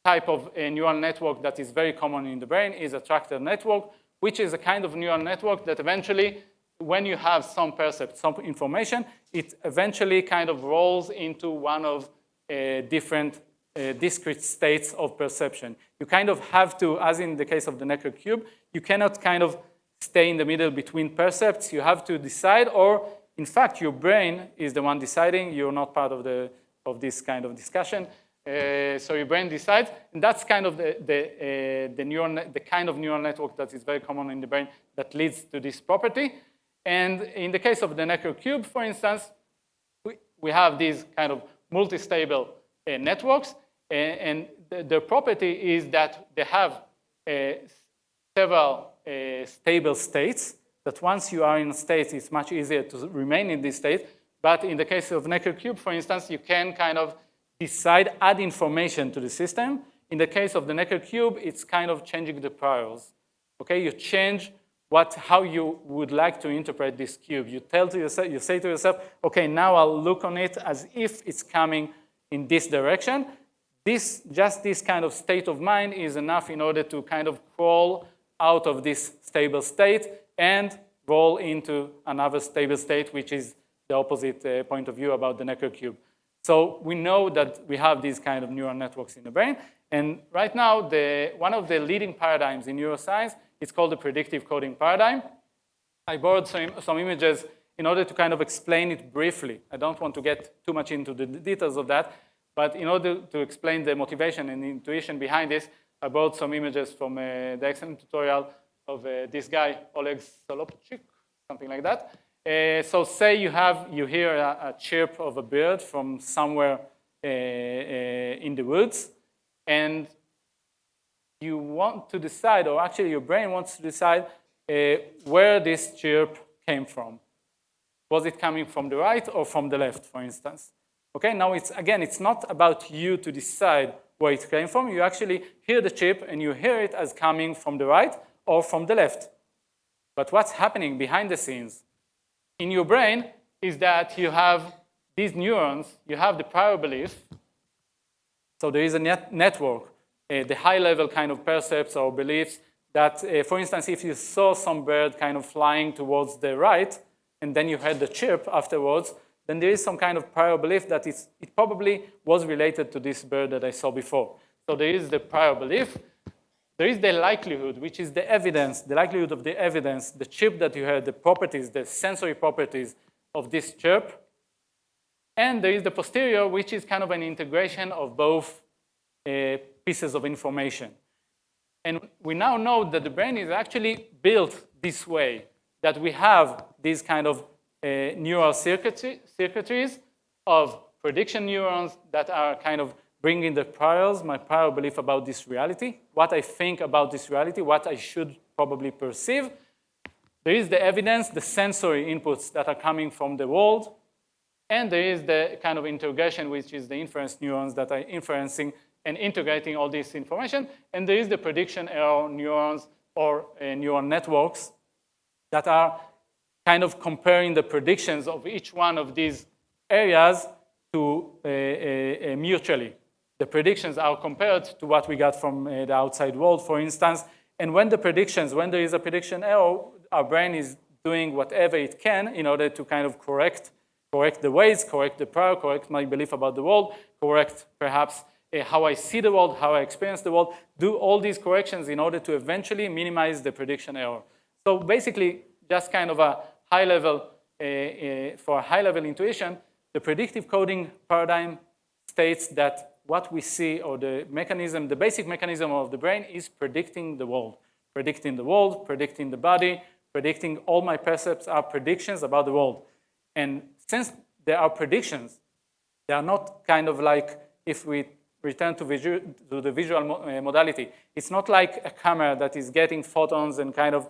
type of neural network that is very common in the brain is a tractor network, which is a kind of neural network that eventually, when you have some percept, some information, it eventually kind of rolls into one of different discrete states of perception. You kind of have to, as in the case of the Necker cube, you cannot kind of stay in the middle between percepts. You have to decide, or in fact, your brain is the one deciding. You're not part of this kind of discussion. So your brain decides, and that's kind of the kind of neural network that is very common in the brain that leads to this property. And in the case of the Necker cube, for instance, we have these kind of multi-stable networks, and the property is that they have several stable states, that once you are in a state, it's much easier to remain in this state. But in the case of Necker cube, for instance, you can kind of decide, add information to the system. In the case of the Necker cube, it's kind of changing the priors. Okay, you change how you would like to interpret this cube. You say to yourself, okay, now I'll look on it as if it's coming in this direction. Just this kind of state of mind is enough in order to kind of crawl out of this stable state and roll into another stable state, which is the opposite point of view about the Necker cube. So we know that we have these kind of neural networks in the brain. And right now, one of the leading paradigms in neuroscience, it's called the predictive coding paradigm. I borrowed some images in order to kind of explain it briefly. I don't want to get too much into the details of that, but in order to explain the motivation and the intuition behind this, I borrowed some images from the excellent tutorial of this guy, Oleg Solopchik, something like that. So say you hear a chirp of a bird from somewhere in the woods, and you want to decide, or actually your brain wants to decide where this chirp came from. Was it coming from the right or from the left, for instance? Okay, now it's not about you to decide where it came from. You actually hear the chirp and you hear it as coming from the right or from the left. But what's happening behind the scenes in your brain is that you have these neurons, you have the prior belief. So there is a network, the high-level kind of percepts or beliefs that, for instance, if you saw some bird kind of flying towards the right, and then you heard the chirp afterwards, then there is some kind of prior belief that it probably was related to this bird that I saw before. So there is the prior belief. There is the likelihood, which is the evidence, the likelihood of the evidence, the chirp that you heard, the properties, the sensory properties of this chirp. And there is the posterior, which is kind of an integration of both pieces of information. And we now know that the brain is actually built this way, that we have these kind of neural circuitries of prediction neurons that are kind of bringing the priors, my prior belief about this reality, what I think about this reality, what I should probably perceive. There is the evidence, the sensory inputs that are coming from the world, and there is the kind of integration, which is the inference neurons that are inferencing and integrating all this information, and there is the prediction error neurons or neural networks that are kind of comparing the predictions of each one of these areas to mutually. The predictions are compared to what we got from the outside world, for instance, and when there is a prediction error, our brain is doing whatever it can in order to kind of correct the ways, correct the prior, correct my belief about the world, correct perhaps how I see the world, how I experience the world, do all these corrections in order to eventually minimize the prediction error. So basically, just kind of a high level, for a high level intuition, the predictive coding paradigm states that what we see, or the mechanism, the basic mechanism of the brain is predicting the world, predicting the body, predicting all my percepts are predictions about the world. And since there are predictions, they are not kind of like, if we return to the visual modality, it's not like a camera that is getting photons and kind of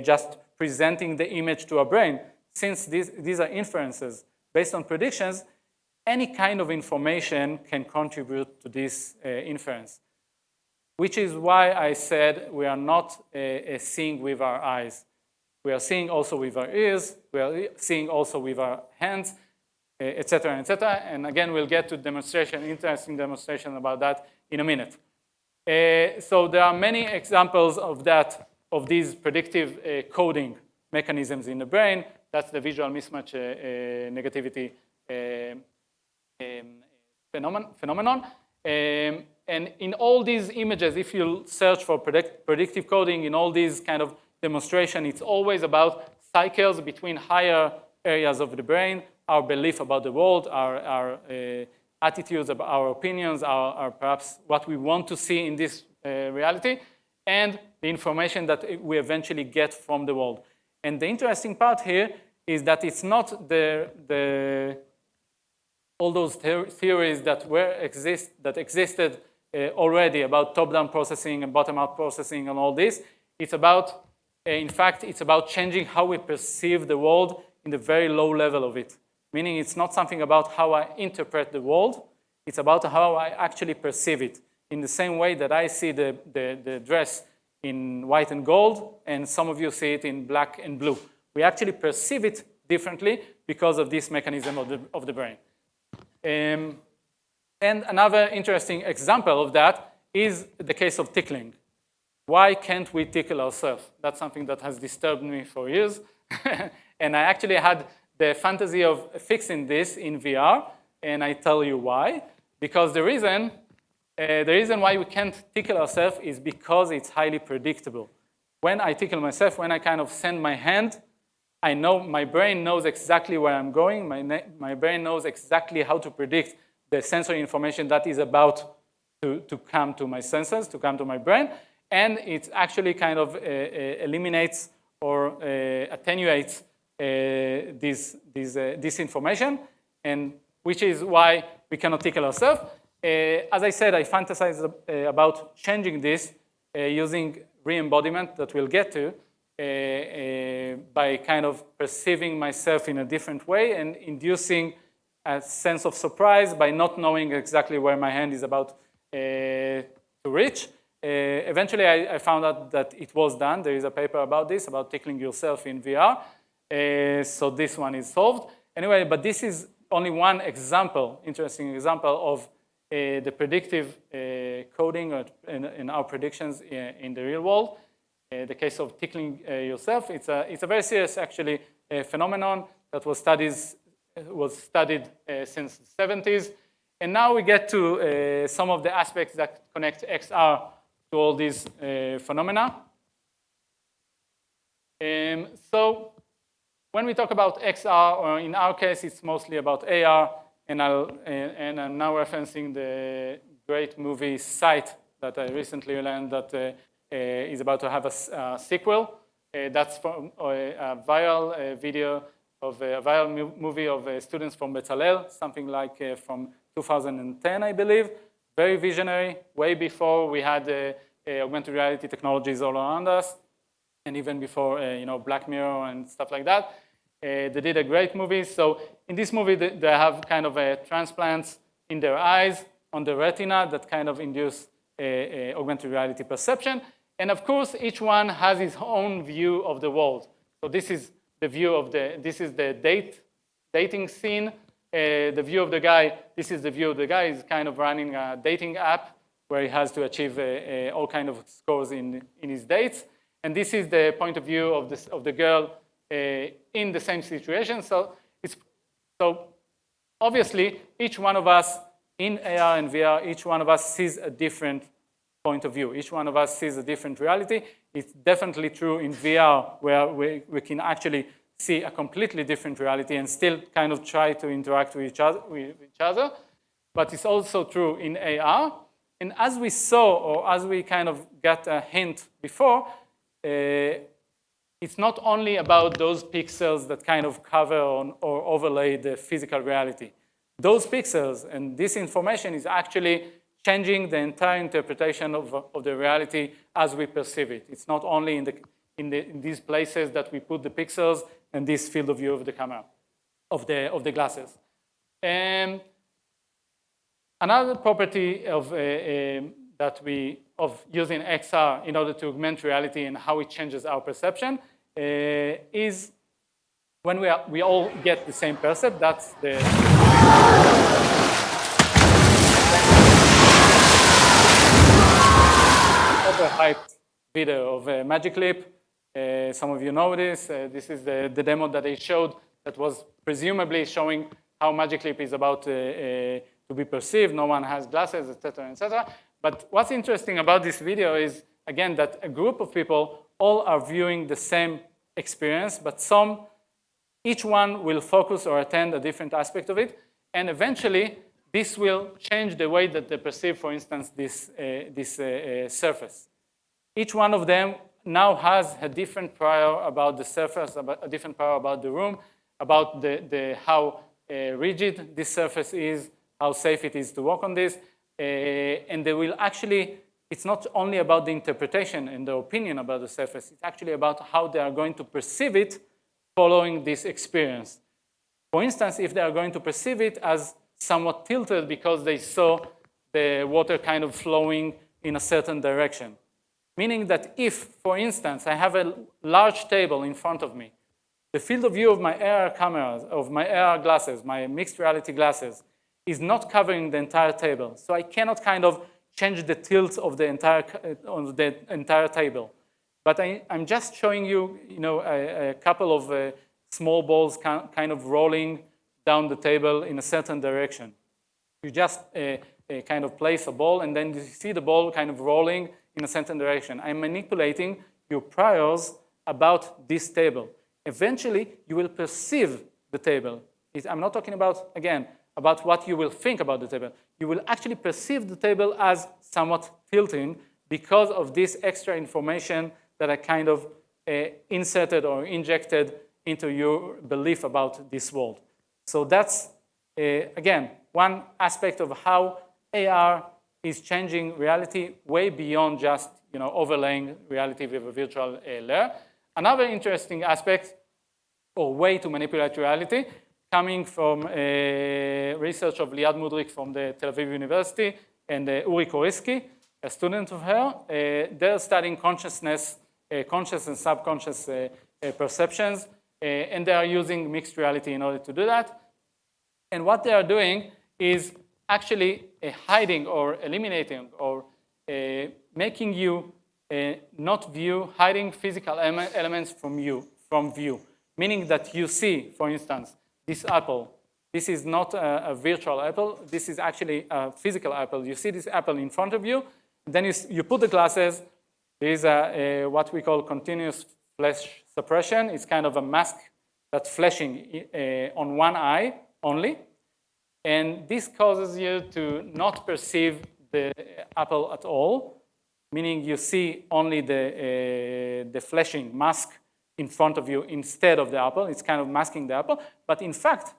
just presenting the image to our brain. Since these are inferences based on predictions, any kind of information can contribute to this inference, which is why I said we are not seeing with our eyes. We are seeing also with our ears, we are seeing also with our hands, et cetera, et cetera. And again, we'll get to demonstration, interesting demonstration about that in a minute. So there are many examples of that, of these predictive coding mechanisms in the brain. That's the visual mismatch negativity phenomenon. And in all these images, if you search for predictive coding in all these kind of demonstration, it's always about cycles between higher areas of the brain, our belief about the world, our attitudes, our opinions, our perhaps what we want to see in this reality, and the information that we eventually get from the world. And the interesting part here is that it's not all those theories that existed already about top-down processing and bottom-up processing and all this. It's about, in fact, it's about changing how we perceive the world in the very low level of it. Meaning it's not something about how I interpret the world, it's about how I actually perceive it. In the same way that I see the dress in white and gold, and some of you see it in black and blue. We actually perceive it differently because of this mechanism of the brain. And another interesting example of that is the case of tickling. Why can't we tickle ourselves? That's something that has disturbed me for years. And I actually had the fantasy of fixing this in VR, and I tell you why. Because the reason why we can't tickle ourselves is because it's highly predictable. When I tickle myself, when I kind of send my hand, I know my brain knows exactly where I'm going. My brain knows exactly how to predict the sensory information that is about to come to my senses, to come to my brain. And it actually kind of eliminates or attenuates this information, and which is why we cannot tickle ourselves. As I said, I fantasize about changing this using re-embodiment that we'll get to by kind of perceiving myself in a different way and inducing a sense of surprise by not knowing exactly where my hand is about to reach. Eventually, I found out that it was done. There is a paper about this, about tickling yourself in VR. So this one is solved. Anyway, but this is only one example, interesting example of the predictive coding in our predictions in the real world. The case of tickling yourself, it's a very serious, actually, phenomenon that was studied since the 70s. And now we get to some of the aspects that connect XR to all these phenomena. So when we talk about XR, or in our case, it's mostly about AR, and I'm now referencing the great movie Sight that I recently learned that is about to have a sequel. That's from a viral video of a viral movie of students from Bezalel, something like from 2010, I believe. Very visionary, way before we had augmented reality technologies all around us, and even before Black Mirror and stuff like that. They did a great movie. So in this movie, they have kind of transplants in their eyes on the retina that kind of induce augmented reality perception. And of course, each one has his own view of the world. So this is the view of this is the dating scene. The view of the guy, this is the view of the guy. He's kind of running a dating app where he has to achieve all kind of scores in his dates. And this is the point of view of the girl in the same situation. So obviously, each one of us in AR and VR, each one of us sees a different point of view. Each one of us sees a different reality. It's definitely true in VR, where we can actually see a completely different reality and still kind of try to interact with each other. But it's also true in AR. And as we saw, or as we kind of got a hint before, it's not only about those pixels that kind of cover or overlay the physical reality. Those pixels and this information is actually changing the entire interpretation of the reality as we perceive it. It's not only in these places that we put the pixels and this field of view of the camera, of the glasses. Another property of using XR in order to augment reality and how it changes our perception is when we all get the same percept. That's the overhyped video of Magic Leap. Some of you know this. This is the demo that they showed that was presumably showing how Magic Leap is about to be perceived. No one has glasses, etc., etc. But what's interesting about this video is, again, that a group of people all are viewing the same experience, but each one will focus or attend a different aspect of it. And eventually, this will change the way that they perceive, for instance, this surface. Each one of them now has a different prior about the surface, a different prior about the room, about how rigid this surface is, how safe it is to walk on this. And they will actually, it's not only about the interpretation and the opinion about the surface, it's actually about how they are going to perceive it following this experience. For instance, if they are going to perceive it as somewhat tilted because they saw the water kind of flowing in a certain direction. Meaning that if, for instance, I have a large table in front of me, the field of view of my AR cameras, of my AR glasses, my mixed reality glasses, is not covering the entire table. So I cannot kind of change the tilt of the entire table. But I'm just showing you, a couple of small balls kind of rolling down the table in a certain direction. You just kind of place a ball, and then you see the ball kind of rolling in a certain direction. I'm manipulating your priors about this table. Eventually, you will perceive the table. I'm not talking about, again, about what you will think about the table. You will actually perceive the table as somewhat tilting because of this extra information that I kind of inserted or injected into your belief about this world. So that's, again, one aspect of how AR is changing reality way beyond just overlaying reality with a virtual layer. Another interesting aspect or way to manipulate reality coming from research of Liad Mudrik from the Tel Aviv University and Uri Koriski, a student of her. They're studying consciousness, conscious and subconscious perceptions, and they are using mixed reality in order to do that. And what they are doing is actually hiding or eliminating or making you not view, hiding physical elements from view. Meaning that you see, for instance, this apple. This is not a virtual apple. This is actually a physical apple. You see this apple in front of you. Then you put the glasses. There is what we call continuous flash suppression. It's kind of a mask that's flashing on one eye only. And this causes you to not perceive the apple at all, meaning you see only the flashing mask in front of you instead of the apple. It's kind of masking the apple. But in fact,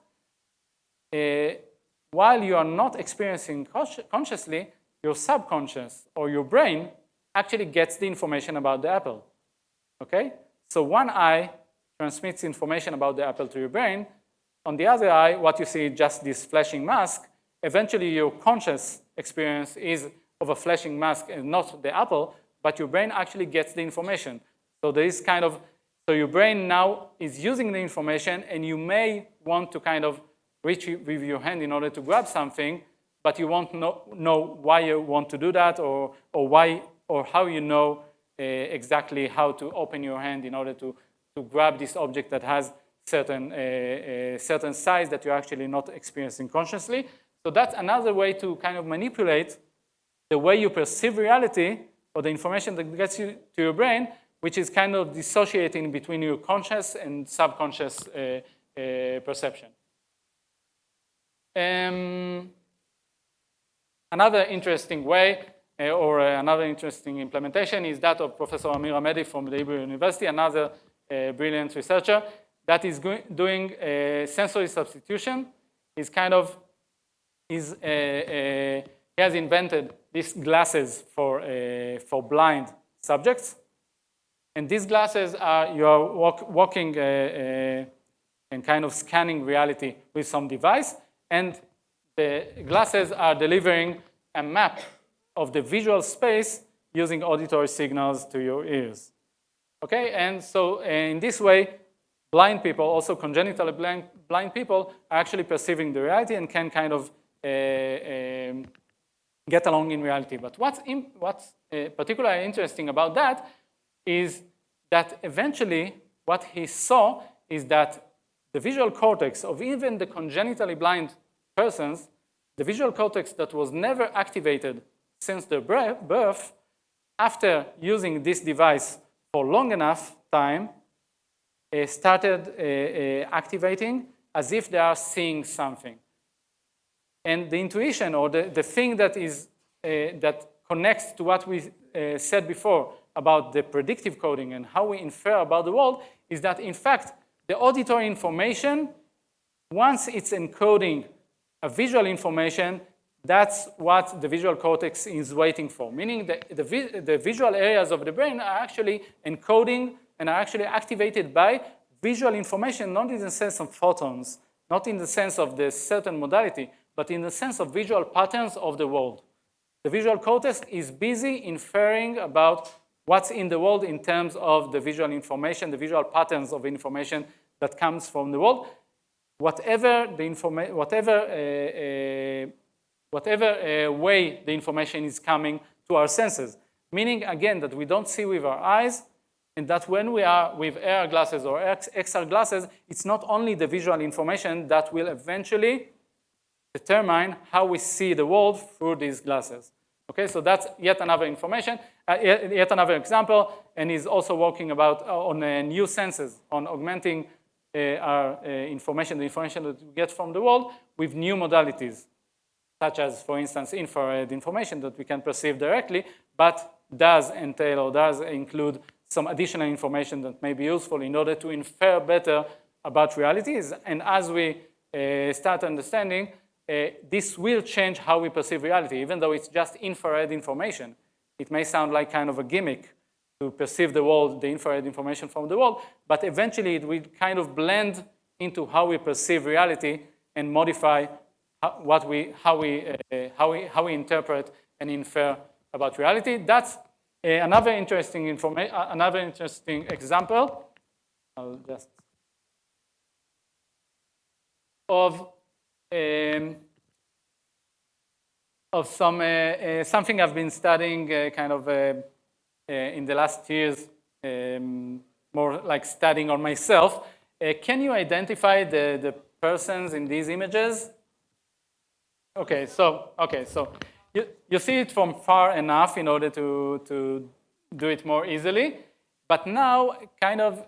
while you are not experiencing consciously, your subconscious or your brain actually gets the information about the apple. Okay? So one eye transmits information about the apple to your brain. On the other eye, what you see is just this flashing mask. Eventually, your conscious experience is of a flashing mask and not the apple, but your brain actually gets the information. So there is kind of, so your brain now is using the information, and you may want to kind of reach with your hand in order to grab something, but you won't know why you want to do that, or why, or how you know exactly how to open your hand in order to grab this object that has certain size that you're actually not experiencing consciously. So that's another way to kind of manipulate the way you perceive reality, or the information that gets you to your brain, which is kind of dissociating between your conscious and subconscious perception. Another interesting way, or another interesting implementation, is that of Professor Amir Hamedi from the Hebrew University, another brilliant researcher that is doing sensory substitution. He's kind of, he has invented these glasses for blind subjects. And these glasses are, you are walking and kind of scanning reality with some device. And the glasses are delivering a map of the visual space using auditory signals to your ears. Okay, and so in this way, blind people, also congenitally blind people, are actually perceiving the reality and can kind of get along in reality. But what's particularly interesting about that is that eventually what he saw is that the visual cortex of even the congenitally blind persons, the visual cortex that was never activated since their birth, after using this device for long enough time, started activating as if they are seeing something. And the intuition, or the thing that is that connects to what we said before about the predictive coding and how we infer about the world, is that in fact the auditory information, once it's encoding a visual information, that's what the visual cortex is waiting for. Meaning that the visual areas of the brain are actually encoding and are actually activated by visual information, not in the sense of photons, not in the sense of the certain modality, but in the sense of visual patterns of the world. The visual cortex is busy inferring about what's in the world in terms of the visual information, the visual patterns of information that comes from the world. Whatever way the information is coming to our senses. Meaning, again, that we don't see with our eyes, and that when we are with AR glasses or XR glasses, it's not only the visual information that will eventually determine how we see the world through these glasses. Okay, so that's yet another information, yet another example, and he's also working about on new senses, on augmenting our information, the information that we get from the world, with new modalities, such as, for instance, infrared information that we can perceive directly, but does entail or does include some additional information that may be useful in order to infer better about realities. And as we start understanding, this will change how we perceive reality, even though it's just infrared information. It may sound like kind of a gimmick to perceive the world, the infrared information from the world, but eventually it will kind of blend into how we perceive reality and modify how we interpret and infer about reality. That's another interesting example. I'll just of something I've been studying kind of in the last years, more like studying on myself. Can you identify the persons in these images? Okay, so you see it from far enough in order to do it more easily. But now, kind of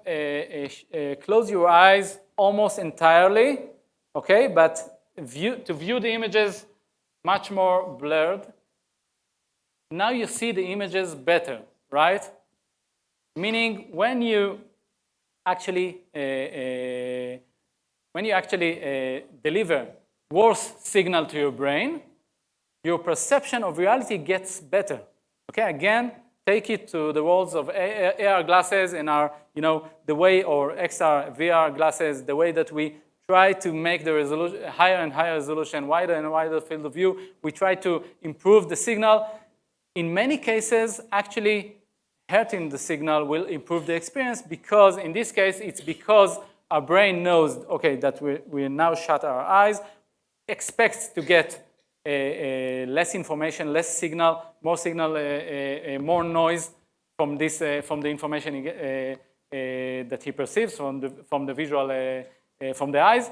close your eyes almost entirely, okay? But to view the images much more blurred. Now you see the images better, right? Meaning when you actually deliver worse signal to your brain, your perception of reality gets better. Okay, again, take it to the worlds of AR glasses and our, the way, or XR, VR glasses, the way that we try to make the resolution higher and higher resolution, wider and wider field of view. We try to improve the signal. In many cases, actually hurting the signal will improve the experience, because in this case, it's because our brain knows, okay, that we now shut our eyes, expects to get less information, less signal, more more noise from this, from the information that he perceives from the visual, from the eyes,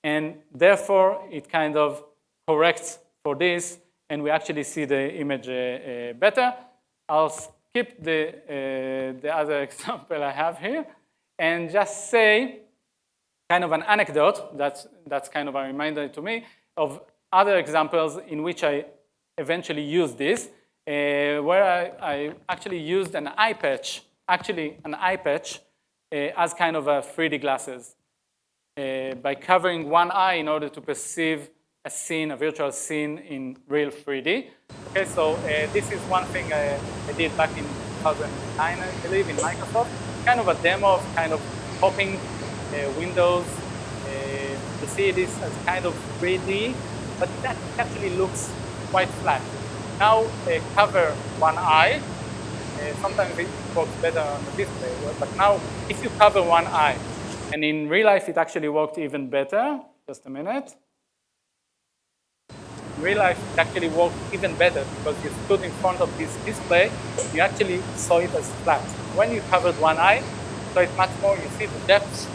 and therefore it kind of corrects for this, and we actually see the image better. I'll skip the other example I have here, and just say kind of an anecdote that's kind of a reminder to me of other examples in which I eventually used this, where I actually used an eye patch, as kind of a 3D glasses, by covering one eye in order to perceive a scene, a virtual scene in real 3D. Okay, so this is one thing I did back in 2009, I believe, in Microsoft. Kind of a demo of kind of popping windows. You see this as kind of 3D, but that actually looks quite flat. Now cover one eye. Sometimes it works better on the display, but now if you cover one eye, and in real life it actually worked even better. Just a minute. In real life it actually worked even better because you stood in front of this display, you actually saw it as flat. When you covered one eye, so it's much more, you see the depth,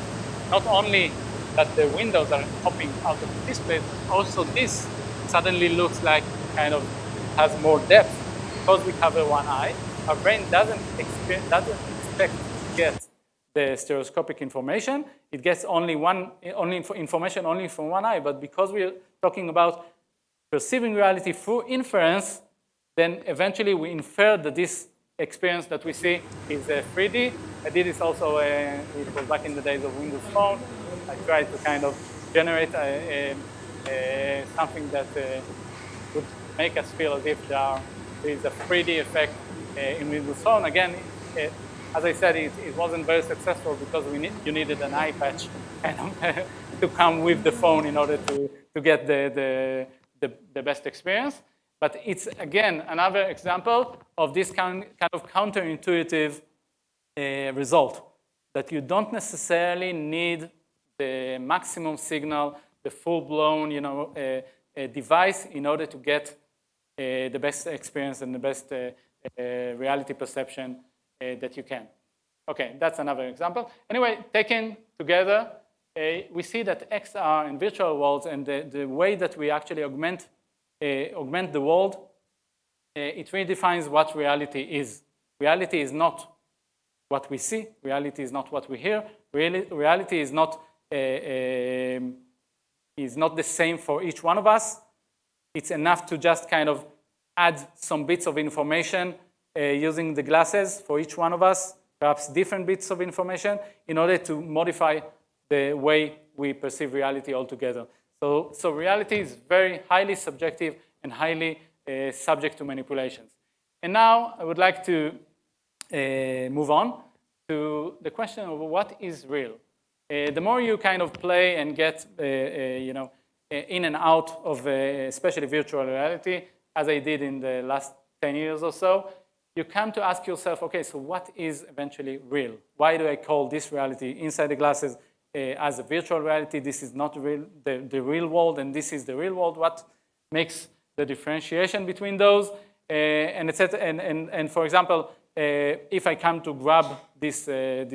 not only that the windows are popping out of the display, but also this suddenly looks like kind of has more depth. Because we cover one eye, our brain doesn't expect to get the stereoscopic information. It gets only information only from one eye, but because we're talking about perceiving reality through inference, then eventually we infer that this experience that we see is 3D. I did this also, it was back in the days of Windows Phone. I tried to kind of generate something that would make us feel as if there is a 3D effect in Windows Phone. Again, as I said, it wasn't very successful because you needed an eye patch kind of to come with the phone in order to get the best experience. But it's, again, another example of this kind of counterintuitive result, that you don't necessarily need the maximum signal, the full-blown, device in order to get the best experience and the best reality perception that you can. Okay, that's another example. Anyway, taken together, we see that XR and virtual worlds and the way that we actually augment the world, it redefines what reality is. Reality is not what we see. Reality is not what we hear. Reality is not the same for each one of us. It's enough to just kind of add some bits of information using the glasses for each one of us, perhaps different bits of information, in order to modify the way we perceive reality altogether. So reality is very highly subjective and highly subject to manipulations. And now I would like to move on to the question of what is real. The more you kind of play and get in and out of especially virtual reality, as I did in the last 10 years or so, you come to ask yourself, okay, so what is eventually real? Why do I call this reality inside the glasses as a virtual reality? This is not real, the real world, and this is the real world. What makes the differentiation between those? And etc. And for example, if I come to grab this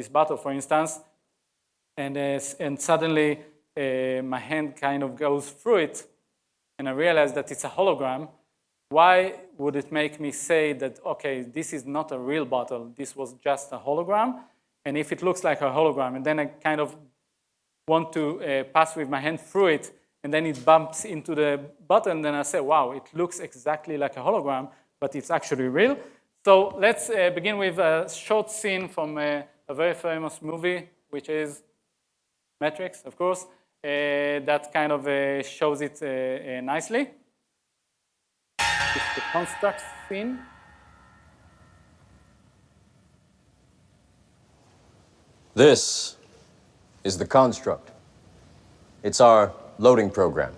bottle, for instance, and suddenly my hand kind of goes through it, and I realize that it's a hologram, why would it make me say that, okay, this is not a real bottle, this was just a hologram? And if it looks like a hologram, and then I kind of want to pass with my hand through it, and then it bumps into the button, then I say, wow, it looks exactly like a hologram, but it's actually real. So let's begin with a short scene from a very famous movie which is metrics, of course, that kind of shows it nicely. It's the construct scene. This is the construct. It's our loading program.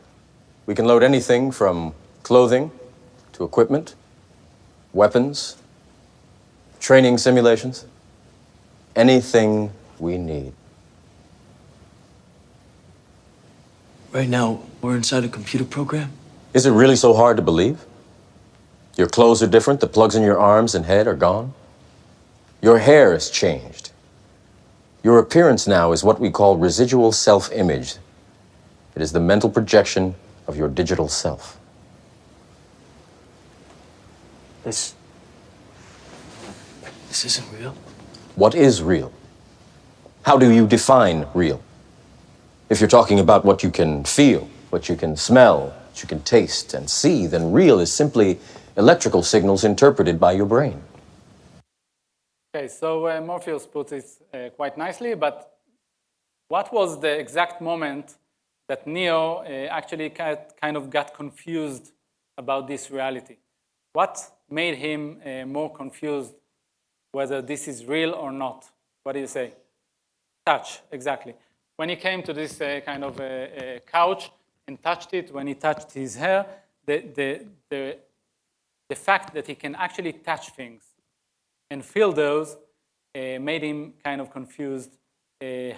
We can load anything from clothing to equipment, weapons, training simulations, anything we need. Right now, we're inside a computer program? Is it really so hard to believe? Your clothes are different, the plugs in your arms and head are gone. Your hair has changed. Your appearance now is what we call residual self-image. It is the mental projection of your digital self. This isn't real. What is real? How do you define real? If you're talking about what you can feel, what you can smell, what you can taste and see, then real is simply electrical signals interpreted by your brain. Okay, so Morpheus puts it quite nicely, but what was the exact moment that Neo actually kind of got confused about this reality? What made him more confused whether this is real or not? What do you say? Touch, exactly. When he came to this kind of couch and touched it, when he touched his hair, the fact that he can actually touch things and feel those made him kind of confused.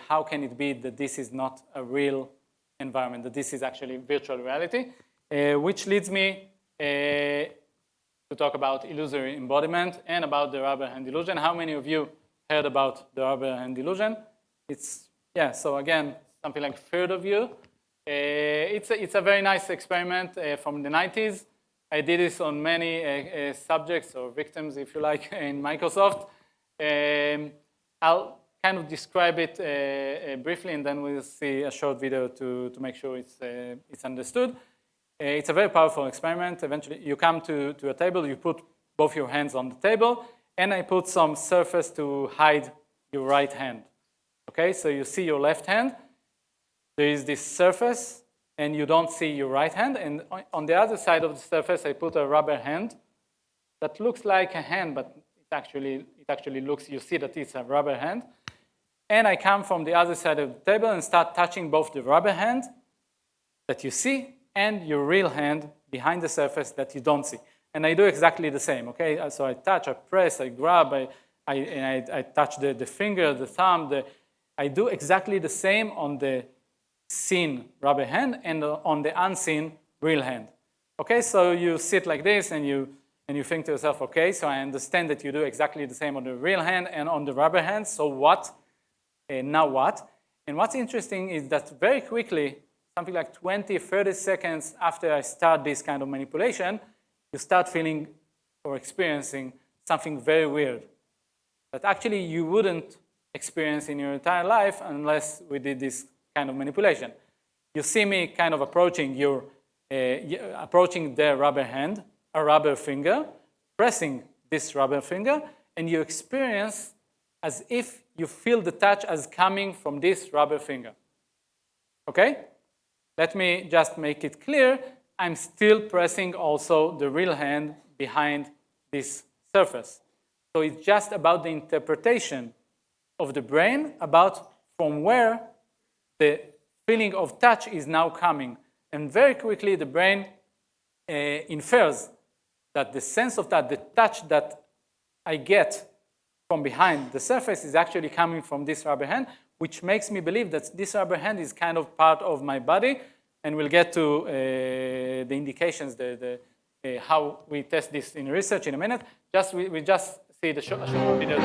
How can it be that this is not a real environment, that this is actually virtual reality? Which leads me to talk about illusory embodiment and about the rubber hand illusion. How many of you heard about the rubber hand illusion? So again, something like a third of you. It's a very nice experiment from the 90s. I did this on many subjects or victims, if you like, in Microsoft. I'll kind of describe it briefly, and then we'll see a short video to make sure it's understood. It's a very powerful experiment. Eventually, you come to a table, you put both your hands on the table, and I put some surface to hide your right hand. Okay, so you see your left hand. There is this surface, and you don't see your right hand. And on the other side of the surface, I put a rubber hand that looks like a hand, but it actually looks, you see that it's a rubber hand. And I come from the other side of the table and start touching both the rubber hand that you see and your real hand behind the surface that you don't see. And I do exactly the same, okay? So I touch, I press, I grab, I touch the finger, the thumb. I do exactly the same on the seen rubber hand and on the unseen real hand. Okay, so you sit like this and you think to yourself, okay, so I understand that you do exactly the same on the real hand and on the rubber hand, so what? Now what? And what's interesting is that very quickly, something like 20, 30 seconds after I start this kind of manipulation, you start feeling or experiencing something very weird that actually you wouldn't experience in your entire life unless we did this kind of manipulation. You see me kind of approaching the rubber hand, a rubber finger, pressing this rubber finger, and you experience as if you feel the touch as coming from this rubber finger. Okay? Let me just make it clear. I'm still pressing also the real hand behind this surface. So it's just about the interpretation of the brain about from where the feeling of touch is now coming. And very quickly the brain infers that the sense of that, the touch that I get from behind the surface is actually coming from this rubber hand, which makes me believe that this rubber hand is kind of part of my body. And we'll get to the indications, how we test this in research in a minute. We just see the short video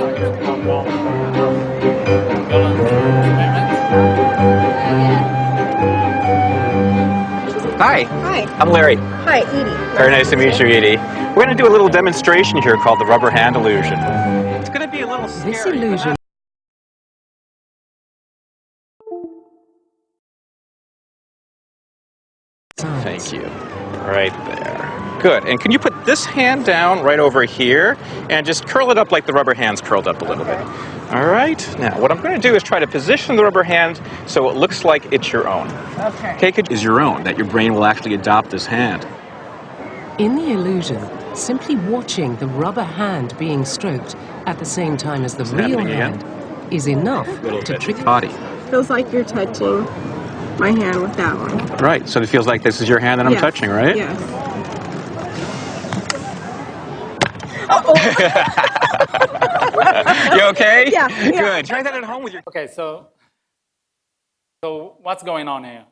Hi. Hi. I'm Larry. Hi, Edie. Very nice to meet you, Edie. We're going to do a little demonstration here called the rubber hand illusion. It's going to be a little scary. This illusion. Thank you. Right there. Good. And can you put this hand down right over here and just curl it up like the rubber hand's curled up a little bit? All right. Now, what I'm going to do is try to position the rubber hand so it looks like it's your own. Okay. Okay, is your own, that your brain will actually adopt this hand. In the illusion, simply watching the rubber hand being stroked at the same time as the real happening again? hand is enough to trick the body. Feels like you're touching my hand with that one. Right, so it feels like this is your hand that I'm Yes. touching, right? Yes. You okay? Yeah. Good. Try that at home with your... Okay, so what's going on here?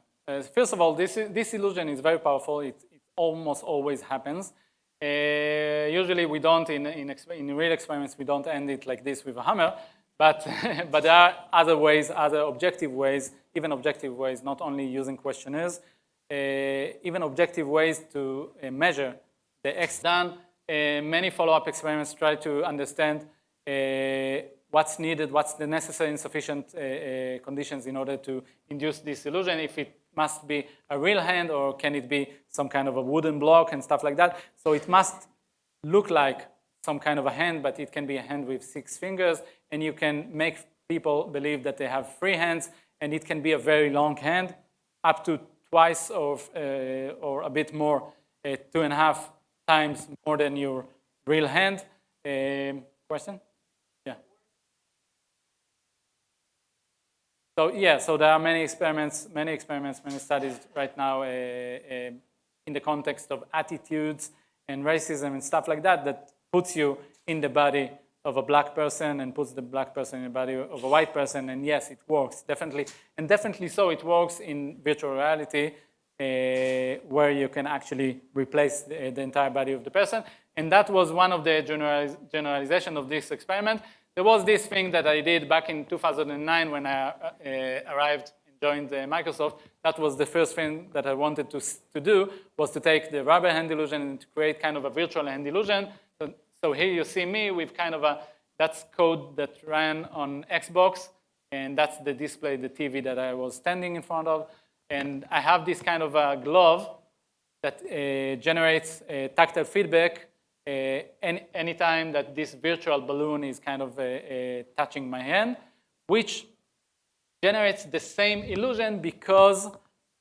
First of all, this illusion is very powerful. It almost always happens. Usually we don't, in real experiments, we don't end it like this with a hammer, but, but there are other ways, other objective ways, even objective ways, not only using questionnaires, even objective ways to measure the X done. Many follow-up experiments try to understand what's needed, what's the necessary and sufficient conditions in order to induce this illusion, if it must be a real hand or can it be some kind of a wooden block and stuff like that. So it must look like some kind of a hand, but it can be a hand with 6 fingers, and you can make people believe that they have 3 hands, and it can be a very long hand, up to twice or a bit more, 2.5 times more than your real hand. Question? Yeah. So yeah, so there are many experiments, many studies right now in the context of attitudes and racism and stuff like that, that puts you in the body of a black person and puts the black person in the body of a white person. And yes, it works, definitely. And definitely so, it works in virtual reality, where you can actually replace the entire body of the person. And that was one of the generalization of this experiment. There was this thing that I did back in 2009 when I arrived and joined Microsoft. That was the first thing that I wanted to do, was to take the rubber hand illusion and to create kind of a virtual hand illusion. So here you see me with kind of that's code that ran on Xbox, and that's the display, the TV that I was standing in front of. And I have this kind of a glove that generates tactile feedback anytime that this virtual balloon is kind of touching my hand, which generates the same illusion because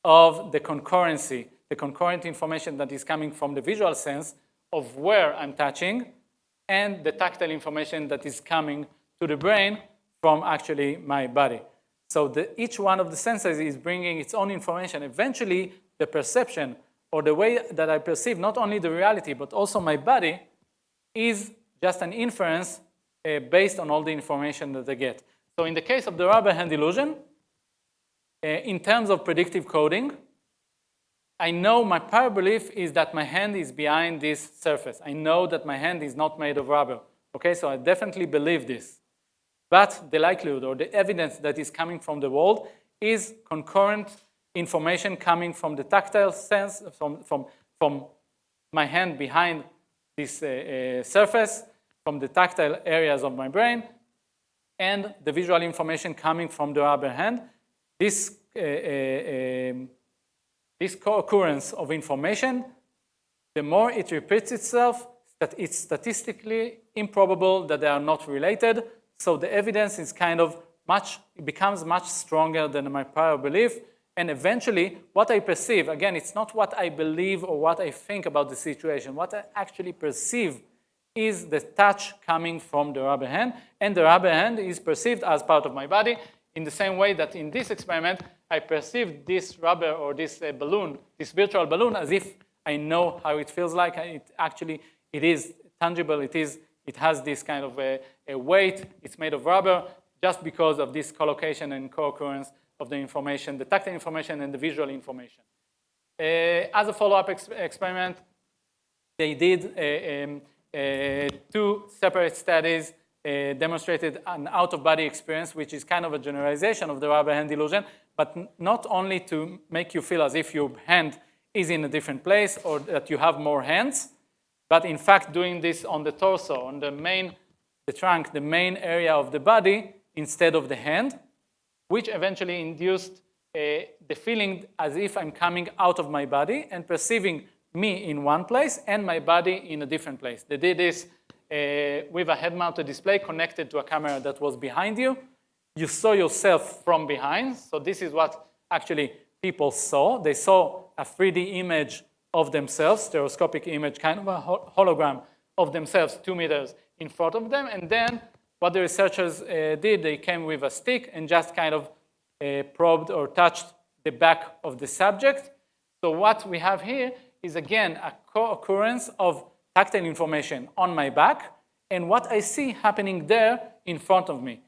of the concurrency, the concurrent information that is coming from the visual sense of where I'm touching and the tactile information that is coming to the brain from actually my body. So each one of the senses is bringing its own information. Eventually, the perception or the way that I perceive not only the reality, but also my body is just an inference based on all the information that I get. So in the case of the rubber hand illusion, in terms of predictive coding, I know my prior belief is that my hand is behind this surface. I know that my hand is not made of rubber. Okay, so I definitely believe this. But the likelihood or the evidence that is coming from the world is concurrent information coming from the tactile sense, from my hand behind this surface, from the tactile areas of my brain, and the visual information coming from the rubber hand. This co-occurrence of information, the more it repeats itself, that it's statistically improbable that they are not related. So the evidence is kind of it becomes much stronger than my prior belief. And eventually, what I perceive, again, it's not what I believe or what I think about the situation. What I actually perceive is the touch coming from the rubber hand. And the rubber hand is perceived as part of my body in the same way that in this experiment, I perceived this rubber or this balloon, this virtual balloon, as if I know how it feels like. It is tangible. It has this kind of a weight. It's made of rubber just because of this collocation and co-occurrence of the information, the tactile information and the visual information. As a follow-up experiment, they did 2 separate studies, demonstrated an out-of-body experience, which is kind of a generalization of the rubber hand illusion, but not only to make you feel as if your hand is in a different place or that you have more hands, but in fact doing this on the torso, on the trunk, the main area of the body instead of the hand, which eventually induced the feeling as if I'm coming out of my body and perceiving me in one place and my body in a different place. They did this with a head-mounted display connected to a camera that was behind you. You saw yourself from behind. So this is what actually people saw. They saw a 3D image of themselves, stereoscopic image, kind of a hologram of themselves 2 meters in front of them. And then what the researchers did, they came with a stick and just kind of probed or touched the back of the subject. So what we have here is, again, a co-occurrence of tactile information on my back and what I see happening there in front of me.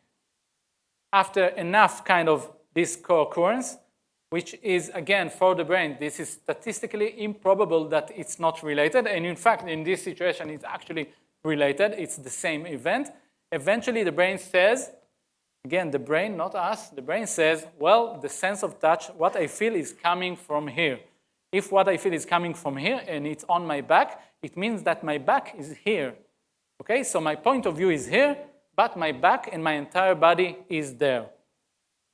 After enough kind of this co-occurrence, which is, again, for the brain, this is statistically improbable that it's not related. And in fact, in this situation, it's actually related. It's the same event. Eventually, the brain says, again, the brain, not us, the brain says, well, the sense of touch, what I feel is coming from here. If what I feel is coming from here and it's on my back, it means that my back is here. Okay, so my point of view is here, but my back and my entire body is there.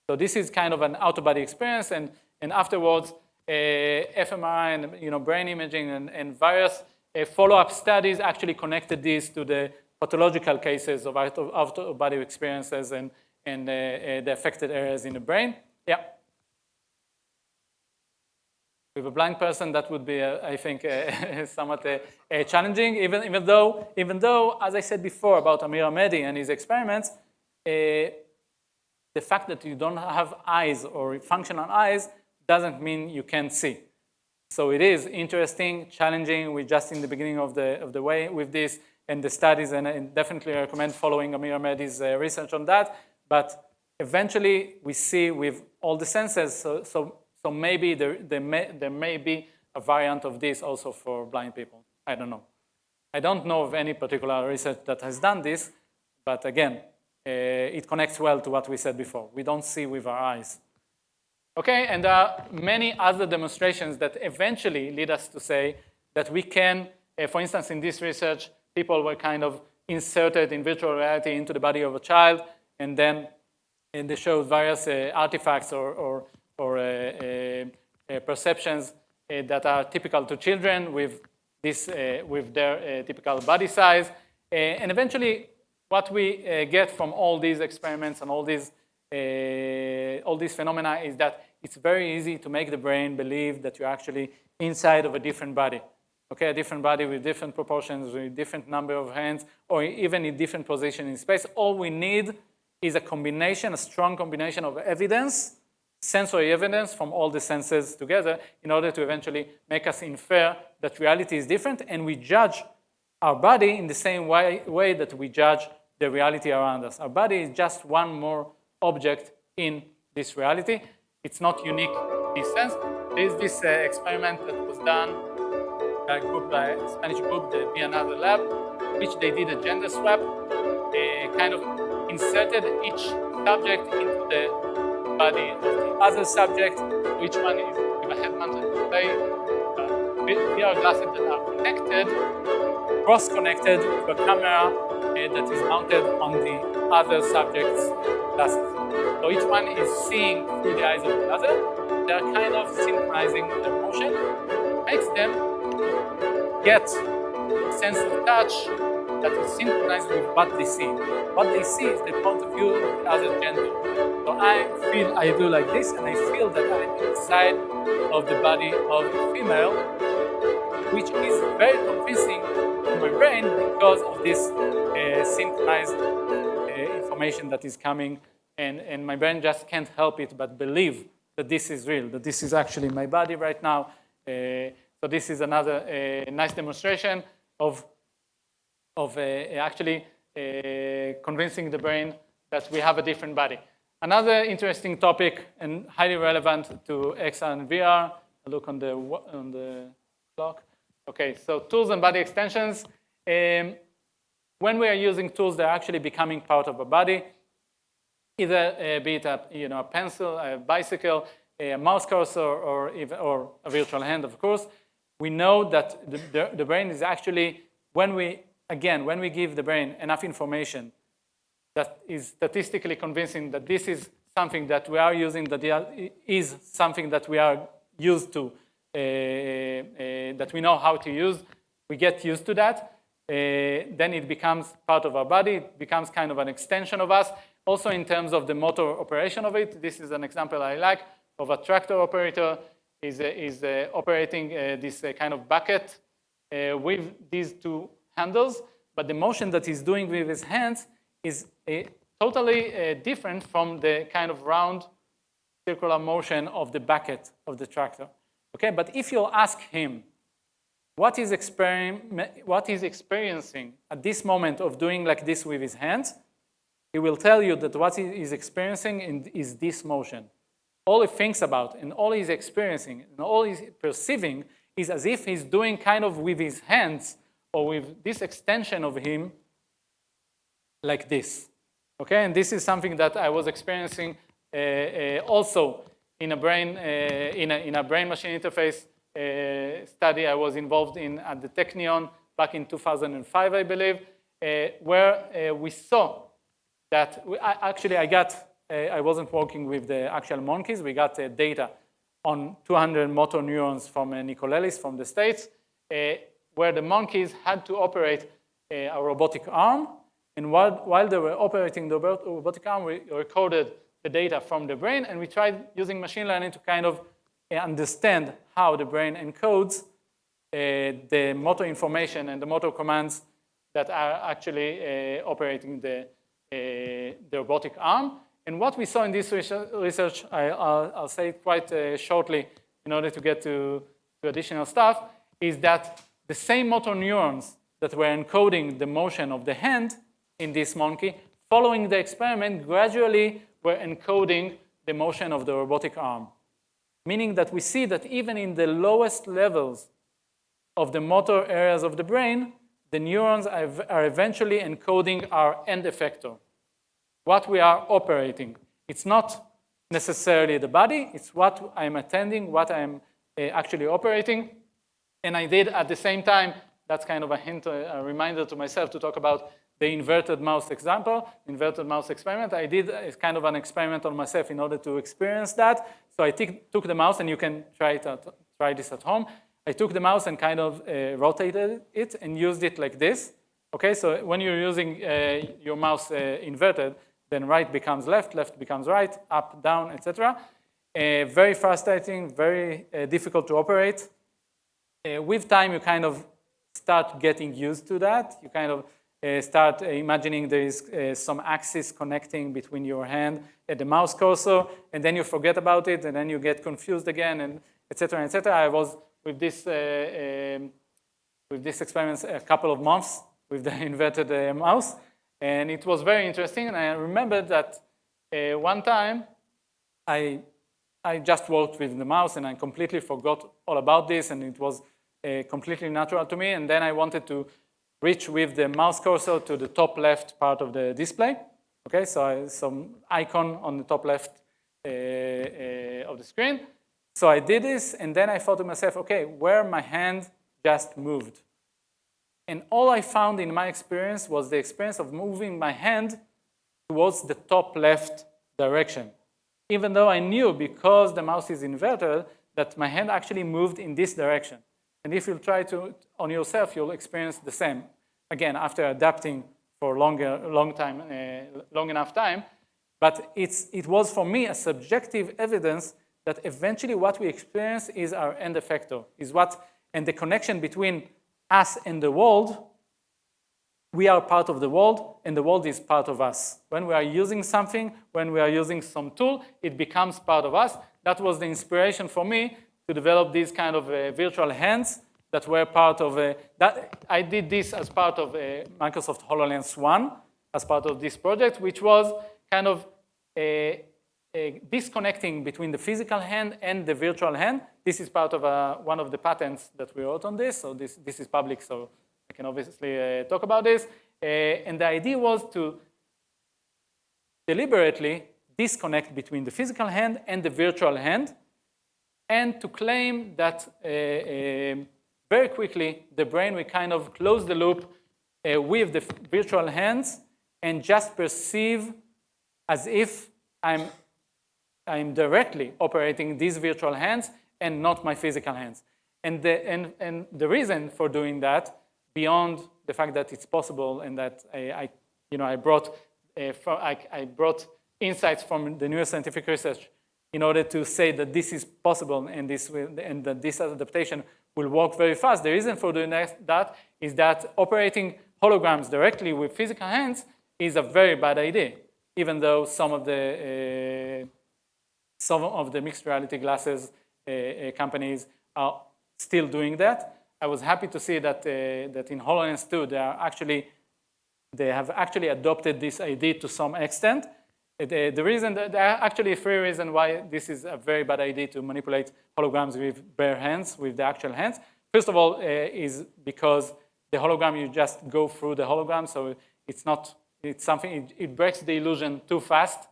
So this is kind of an out-of-body experience, and afterwards, fMRI and brain imaging and various follow-up studies actually connected this to the pathological cases of out-of-body experiences and the affected areas in the brain. Yeah. With a blind person, that would be, I think, somewhat challenging. Even though, as I said before about Amir Ahmedi and his experiments, the fact that you don't have eyes or functional eyes doesn't mean you can't see. So it is interesting, challenging. We're just in the beginning of the way with this and the studies, and I definitely recommend following Amir Ahmedi's research on that. But eventually, we see with all the senses. So maybe there may be a variant of this also for blind people. I don't know. I don't know of any particular research that has done this, but again, it connects well to what we said before. We don't see with our eyes. Okay, and there are many other demonstrations that eventually lead us to say that we can, for instance, in this research, people were kind of inserted in virtual reality into the body of a child, and then they showed various artifacts or perceptions that are typical to children with their typical body size, and eventually, what we get from all these experiments and all these phenomena is that it's very easy to make the brain believe that you're actually inside of a different body. Okay, a different body with different proportions, with different number of hands, or even in different position in space. All we need is a combination, a strong combination of evidence, sensory evidence from all the senses together in order to eventually make us infer that reality is different, and we judge our body in the same way that we judge the reality around us. Our body is just one more object in this reality. It's not unique in this sense. There is this experiment that was done by a Spanish group, the Be Another Lab, which they did a gender swap, kind of inserted each subject into the body of the other subject. Each one is with a head-mounted display, VR glasses that are connected, cross-connected to a camera that is mounted on the other subject's glasses. So each one is seeing through the eyes of the other. They're kind of synchronizing their motion, makes them get a sense of touch that is synchronized with what they see. What they see is the point of view of the other gender. So I do like this, and I feel that I'm inside of the body of a female, which is very convincing to my brain because of this synchronized information that is coming, and my brain just can't help it but believe that this is real, that this is actually my body right now. So this is another nice demonstration of actually convincing the brain that we have a different body. Another interesting topic and highly relevant to XR and VR. I look on the clock. Okay, so tools and body extensions. When we are using tools, they're actually becoming part of a body. Either be it a pencil, a bicycle, a mouse cursor, or a virtual hand, of course. We know that the brain is actually, when we give the brain enough information that is statistically convincing that this is something that we are using, that is something that we are used to, that we know how to use, we get used to that. then it becomes part of our body. It becomes kind of an extension of us. Also in terms of the motor operation of it, this is an example I like of a tractor operator is operating this kind of bucket with these two handles, but the motion that he's doing with his hands is totally different from the kind of round circular motion of the bucket of the tractor. Okay, but if you'll ask him what he's experiencing at this moment of doing like this with his hands, he will tell you that what he is experiencing is this motion. All he thinks about and all he's experiencing and all he's perceiving is as if he's doing kind of with his hands or with this extension of him like this. Okay, and this is something that I was experiencing also in a brain machine interface study I was involved in at the Technion back in 2005, I believe, where we saw that I wasn't working with the actual monkeys. We got data on 200 motor neurons from Nicolelis from the States, where the monkeys had to operate a robotic arm. And while they were operating the robotic arm, we recorded the data from the brain, and we tried using machine learning to kind of understand how the brain encodes the motor information and the motor commands that are actually operating the robotic arm. And what we saw in this research, I'll say it quite shortly in order to get to additional stuff, is that the same motor neurons that were encoding the motion of the hand in this monkey, following the experiment, gradually were encoding the motion of the robotic arm. Meaning that we see that even in the lowest levels of the motor areas of the brain, the neurons are eventually encoding our end effector, what we are operating. It's not necessarily the body, it's what I'm attending, what I'm actually operating. And I did at the same time, that's kind of a hint, a reminder to myself to talk about the inverted mouse example, inverted mouse experiment. I did kind of an experiment on myself in order to experience that. So I took the mouse, and you can try this at home. I took the mouse and kind of rotated it and used it like this. Okay, so when you're using your mouse inverted, then right becomes left, left becomes right, up, down, etc. Very frustrating, very difficult to operate. With time, you kind of start getting used to that. You kind of start imagining there is some axis connecting between your hand and the mouse cursor, and then you forget about it, and then you get confused again, and etc. etc. I was with this experiment a couple of months with the inverted mouse, and it was very interesting. And I remember that one time I just worked with the mouse, and I completely forgot all about this, and it was completely natural to me. And then I wanted to reach with the mouse cursor to the top left part of the display. Okay, so some icon on the top left of the screen. So I did this, and then I thought to myself, okay, where my hand just moved. And all I found in my experience was the experience of moving my hand towards the top left direction. Even though I knew, because the mouse is inverted, that my hand actually moved in this direction. And if you try to on yourself, you'll experience the same. Again, after adapting for long enough time. But it was for me a subjective evidence that eventually what we experience is our end effector, and the connection between us and the world. We are part of the world, and the world is part of us. When we are using something, when we are using some tool, it becomes part of us. That was the inspiration for me to develop these kind of virtual hands that were part of that. I did this as part of Microsoft HoloLens 1, as part of this project, which was kind of disconnecting between the physical hand and the virtual hand. This is part of one of the patents that we wrote on this. So this is public, so I can obviously talk about this. And the idea was to deliberately disconnect between the physical hand and the virtual hand, and to claim that very quickly the brain will kind of close the loop with the virtual hands and just perceive as if I'm directly operating these virtual hands and not my physical hands. And the reason for doing that, beyond the fact that it's possible and that I brought insights from the neuroscientific research in order to say that this is possible and that this adaptation will work very fast. The reason for doing that is that operating holograms directly with physical hands is a very bad idea, even though some of the mixed reality glasses companies are still doing that. I was happy to see that in HoloLens 2, they have actually adopted this idea to some extent. The reason that there are actually 3 reasons why this is a very bad idea to manipulate holograms with bare hands, with the actual hands. First of all, is because the hologram, you just go through the hologram, so it breaks the illusion too fast.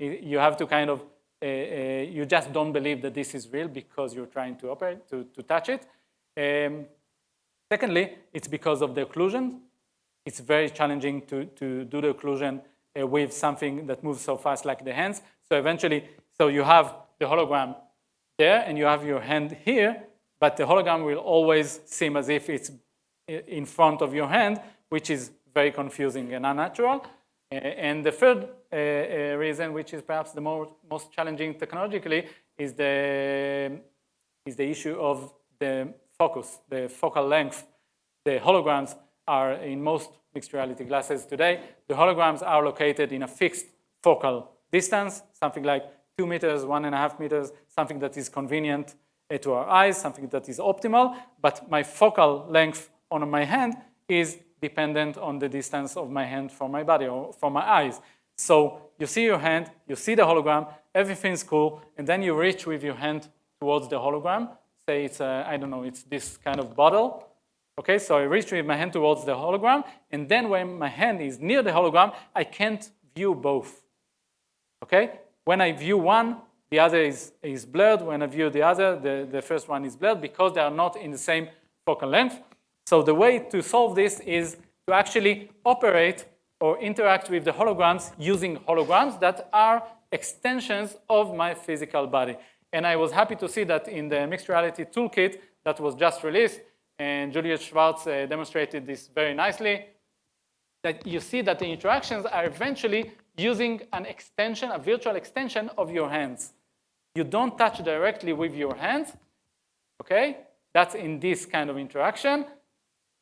You have to kind of, you just don't believe that this is real because you're trying to operate, to touch it. Secondly, it's because of the occlusion. It's very challenging to do the occlusion with something that moves so fast like the hands. So eventually, you have the hologram there and you have your hand here, but the hologram will always seem as if it's in front of your hand, which is very confusing and unnatural. And the third reason, which is perhaps the most challenging technologically, is the issue of the focus, the focal length. The holograms are in most mixed reality glasses today. The holograms are located in a fixed focal distance, something like 2 meters, 1.5 meters, something that is convenient to our eyes, something that is optimal. But my focal length on my hand is dependent on the distance of my hand from my body or from my eyes. So you see your hand, you see the hologram, everything's cool, and then you reach with your hand towards the hologram. Say it's, I don't know, it's this kind of bottle. Okay, so I reach with my hand towards the hologram, and then when my hand is near the hologram, I can't view both. Okay? When I view one, the other is blurred. When I view the other, the first one is blurred because they are not in the same focal length. So the way to solve this is to actually operate or interact with the holograms using holograms that are extensions of my physical body. And I was happy to see that in the mixed reality toolkit that was just released, and Julius Schwartz demonstrated this very nicely, that you see that the interactions are eventually using an extension, a virtual extension of your hands. You don't touch directly with your hands, okay? That's in this kind of interaction.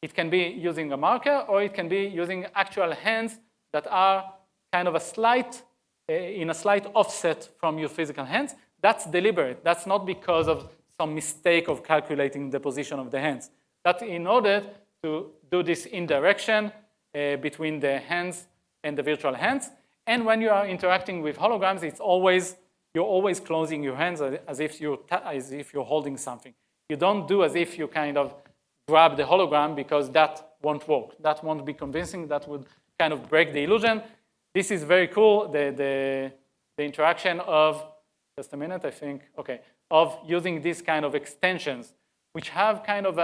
It can be using a marker, or it can be using actual hands that are kind of in a slight offset from your physical hands. That's deliberate. That's not because of some mistake of calculating the position of the hands. That's in order to do this indirection between the hands and the virtual hands. And when you are interacting with holograms, you're always closing your hands as if you're holding something. You don't do as if you kind of grab the hologram, because that won't work. That won't be convincing. That would kind of break the illusion. This is very cool. The interaction of, just a minute, I think, okay, of using these kind of extensions, which have kind of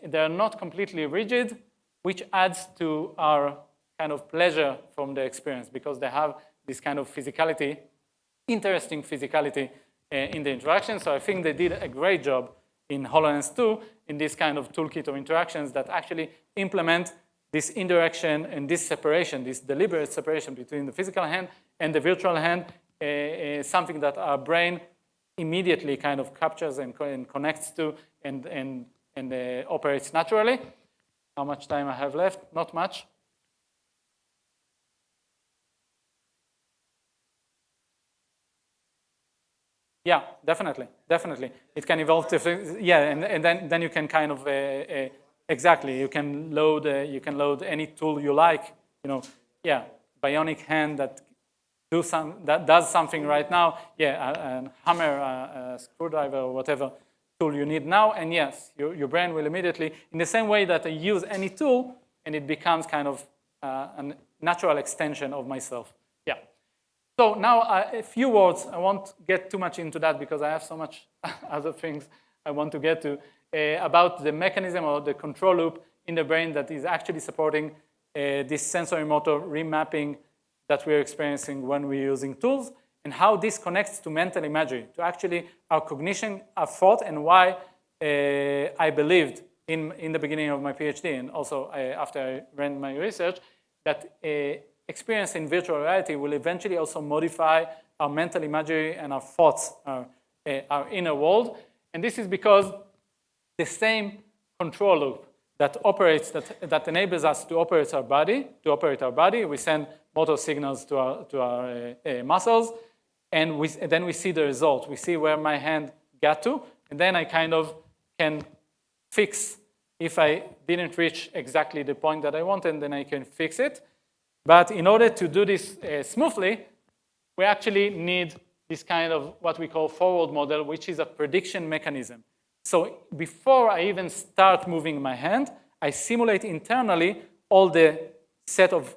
they're not completely rigid, which adds to our kind of pleasure from the experience, because they have this kind of physicality, interesting physicality in the interaction. So I think they did a great job in HoloLens 2 in this kind of toolkit of interactions that actually implement this indirection and this separation, this deliberate separation between the physical hand and the virtual hand, something that our brain immediately kind of captures and connects to and operates naturally. How much time I have left? Not much. Yeah, definitely. It can evolve to, yeah, and then you can kind of exactly. You can load any tool you like. Yeah, bionic hand that does something right now. Yeah, a hammer, a screwdriver, or whatever tool you need now. And yes, your brain will immediately, in the same way that I use any tool, and it becomes kind of a natural extension of myself. Yeah. So now a few words. I won't get too much into that because I have so much other things I want to get to about the mechanism or the control loop in the brain that is actually supporting this sensory motor remapping that we're experiencing when we're using tools, and how this connects to mental imagery, to actually our cognition, our thought, and why I believed in the beginning of my PhD, and also after I ran my research, that experience in virtual reality will eventually also modify our mental imagery and our thoughts, our inner world. And this is because the same control loop that operates, that enables us to operate our body, we send motor signals to our muscles, and then we see the result. We see where my hand got to, and then I kind of can fix. If I didn't reach exactly the point that I wanted, then I can fix it. But in order to do this smoothly, we actually need this kind of what we call forward model, which is a prediction mechanism. So before I even start moving my hand, I simulate internally all the set of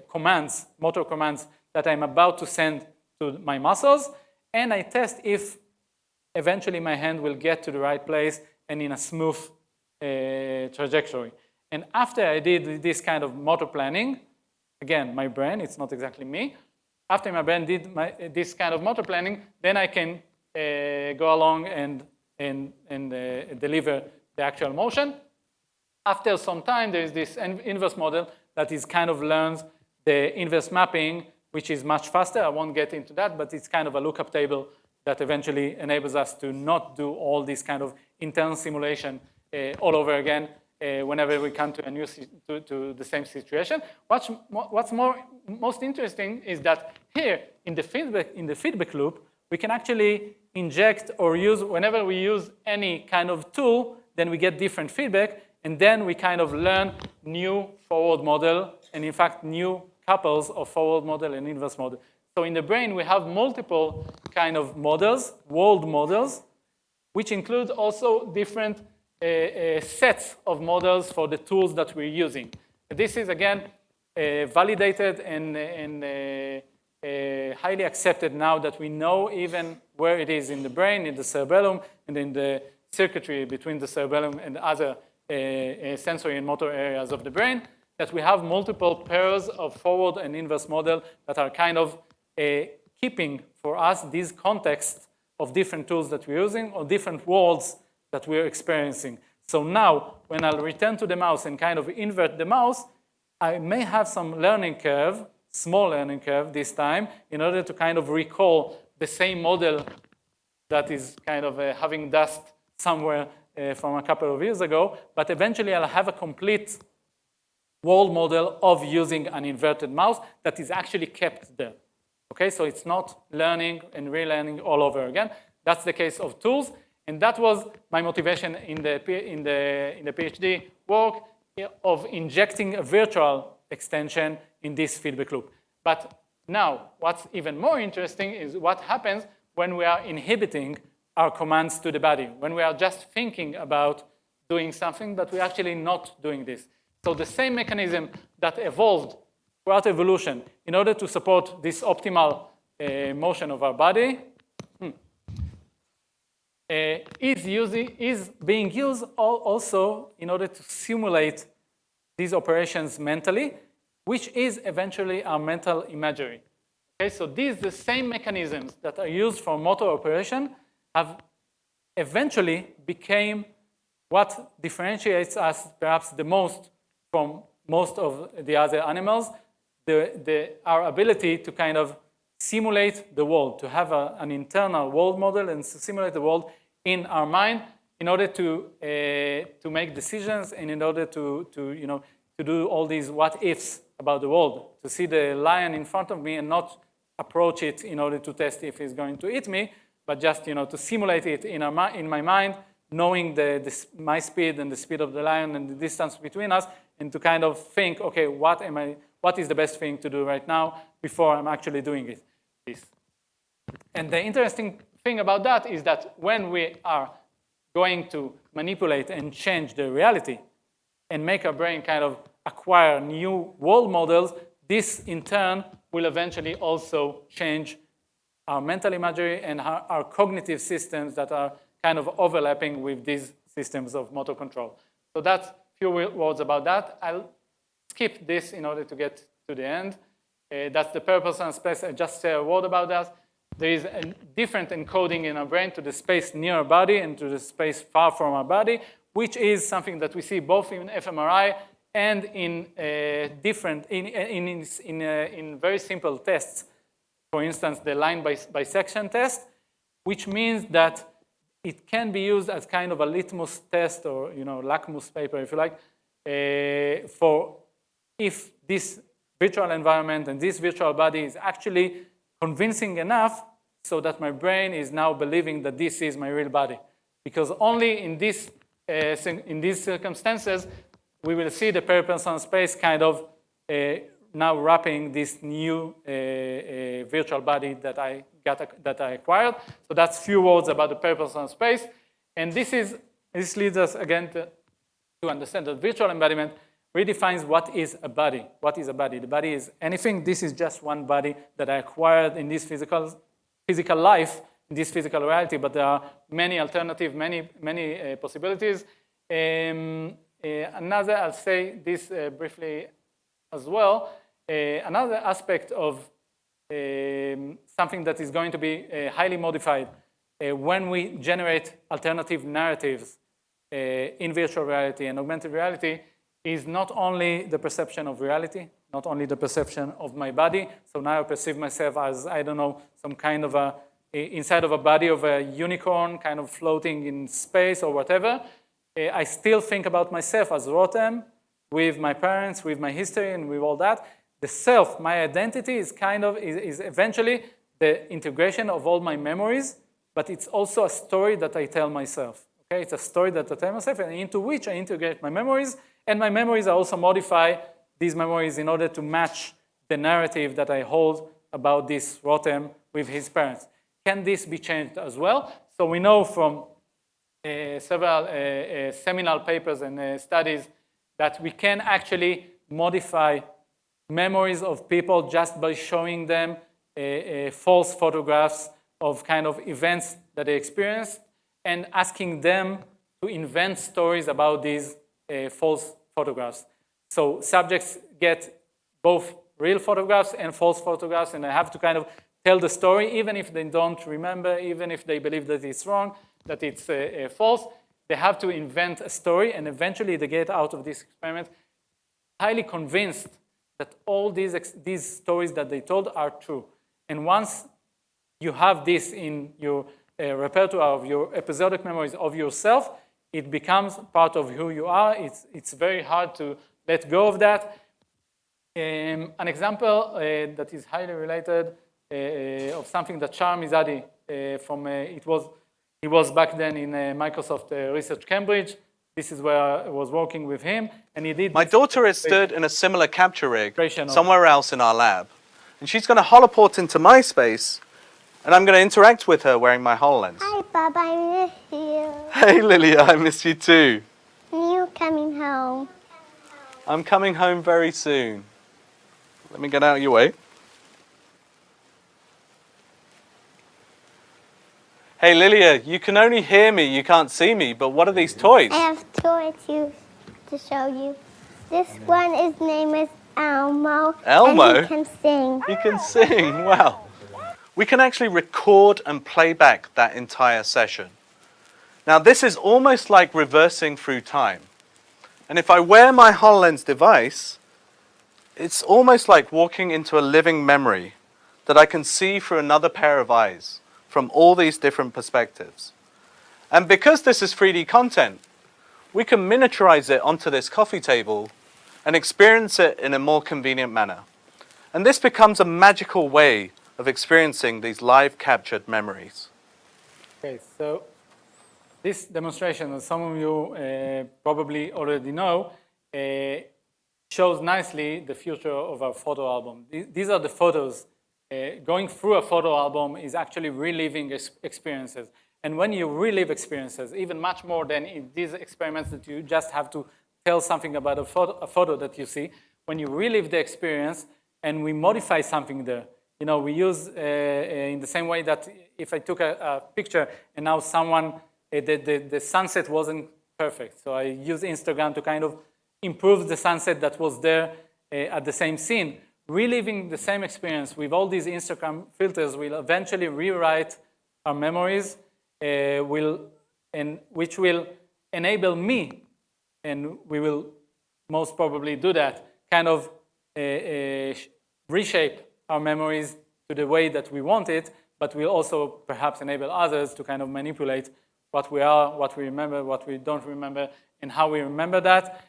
commands, motor commands, that I'm about to send to my muscles, and I test if eventually my hand will get to the right place and in a smooth trajectory. And after I did this kind of motor planning, again, my brain, it's not exactly me, after my brain did this kind of motor planning, then I can go along and deliver the actual motion. After some time, there is this inverse model that is kind of learns the inverse mapping, which is much faster. I won't get into that, but it's kind of a lookup table that eventually enables us to not do all this kind of internal simulation all over again whenever we come to a new to the same situation. What's most interesting is that here in the feedback loop, we can actually inject or use, whenever we use any kind of tool, then we get different feedback, and then we kind of learn new forward model, and in fact, new couples of forward model and inverse model. So in the brain, we have multiple kind of models, world models, which include also different sets of models for the tools that we're using. This is, again, validated and highly accepted now that we know even where it is in the brain, in the cerebellum, and in the circuitry between the cerebellum and other sensory and motor areas of the brain, that we have multiple pairs of forward and inverse model that are kind of keeping for us these contexts of different tools that we're using or different worlds that we're experiencing. So now, when I'll return to the mouse and kind of invert the mouse, I may have some learning curve, small learning curve this time, in order to kind of recall the same model that is kind of having dust somewhere from a couple of years ago, but eventually I'll have a complete world model of using an inverted mouse that is actually kept there. Okay, so it's not learning and relearning all over again. That's the case of tools, and that was my motivation in the PhD work of injecting a virtual extension in this feedback loop. But now, what's even more interesting is what happens when we are inhibiting our commands to the body, when we are just thinking about doing something, but we're actually not doing this. So the same mechanism that evolved throughout evolution in order to support this optimal motion of our body is being used also in order to simulate these operations mentally, which is eventually our mental imagery. Okay, so the same mechanisms that are used for motor operation have eventually became what differentiates us perhaps the most from most of the other animals, our ability to kind of simulate the world, to have an internal world model and to simulate the world in our mind in order to make decisions and in order to do all these what ifs about the world, to see the lion in front of me and not approach it in order to test if it's going to eat me, but just to simulate it in my mind, knowing my speed and the speed of the lion and the distance between us, and to kind of think, okay, what is the best thing to do right now before I'm actually doing this. And the interesting thing about that is that when we are going to manipulate and change the reality and make our brain kind of acquire new world models, this in turn will eventually also change our mental imagery and our cognitive systems that are kind of overlapping with these systems of motor control. So that's a few words about that. I'll skip this in order to get to the end. That's the purpose and space. I just say a word about that. There is a different encoding in our brain to the space near our body and to the space far from our body, which is something that we see both in fMRI and in in very simple tests. For instance, the line bisection test, which means that it can be used as kind of a litmus test or lacumus paper, if you like, for if this virtual environment and this virtual body is actually convincing enough so that my brain is now believing that this is my real body. Because only in these circumstances we will see the peripersonal space kind of now wrapping this new virtual body that I acquired. So that's few words about the peripersonal space. And this leads us again to understand that virtual embodiment redefines what is a body. What is a body? The body is anything. This is just one body that I acquired in this physical life, in this physical reality, but there are many alternatives, many possibilities. Another, I'll say this briefly as well, another aspect of something that is going to be highly modified when we generate alternative narratives in virtual reality and augmented reality is not only the perception of reality, not only the perception of my body. So now I perceive myself as, I don't know, some kind of inside of a body of a unicorn, kind of floating in space or whatever. I still think about myself as Rotem, with my parents, with my history, and with all that. The self, my identity, is eventually the integration of all my memories, but it's also a story that I tell myself. Okay, it's a story that I tell myself, and into which I integrate my memories, and my memories I also modify these memories in order to match the narrative that I hold about this Rotem with his parents. Can this be changed as well? So we know from several seminal papers and studies that we can actually modify memories of people just by showing them false photographs of kind of events that they experienced and asking them to invent stories about these false photographs. So subjects get both real photographs and false photographs, and they have to kind of tell the story, even if they don't remember, even if they believe that it's wrong, that it's false. They have to invent a story, and eventually they get out of this experiment highly convinced that all these stories that they told are true. And once you have this in your repertoire of your episodic memories of yourself, it becomes part of who you are. It's very hard to let go of that. An example that is highly related of something that Shar Mizadi he was back then in Microsoft Research Cambridge. This is where I was working with him, and he did. My daughter is stood in a similar capture rig somewhere else in our lab, and she's going to holoport into my space, and I'm going to interact with her wearing my HoloLens. Hi, Bob, I miss you. Hey, Lilia, I miss you too. When you coming home? I'm coming home very soon. Let me get out of your way. Hey, Lilia, you can only hear me, you can't see me, but what are these toys? I have toys to show you. This one is named as Elmo. Elmo? And he can sing. He can sing, wow. We can actually record and play back that entire session. Now, this is almost like reversing through time. And if I wear my HoloLens device, it's almost like walking into a living memory that I can see through another pair of eyes from all these different perspectives. And because this is 3D content, we can miniaturize it onto this coffee table and experience it in a more convenient manner. And this becomes a magical way of experiencing these live captured memories. Okay, so this demonstration, as some of you probably already know, shows nicely the future of our photo album. These are the photos. Going through a photo album is actually reliving experiences. And when you relive experiences, even much more than in these experiments that you just have to tell something about a photo that you see, when you relive the experience and we modify something there, we use in the same way that if I took a picture and now the sunset wasn't perfect. So I use Instagram to kind of improve the sunset that was there at the same scene. Reliving the same experience with all these Instagram filters will eventually rewrite our memories, which will enable me, and we will most probably do that, kind of reshape our memories to the way that we want it, but will also perhaps enable others to kind of manipulate what we are, what we remember, what we don't remember, and how we remember that,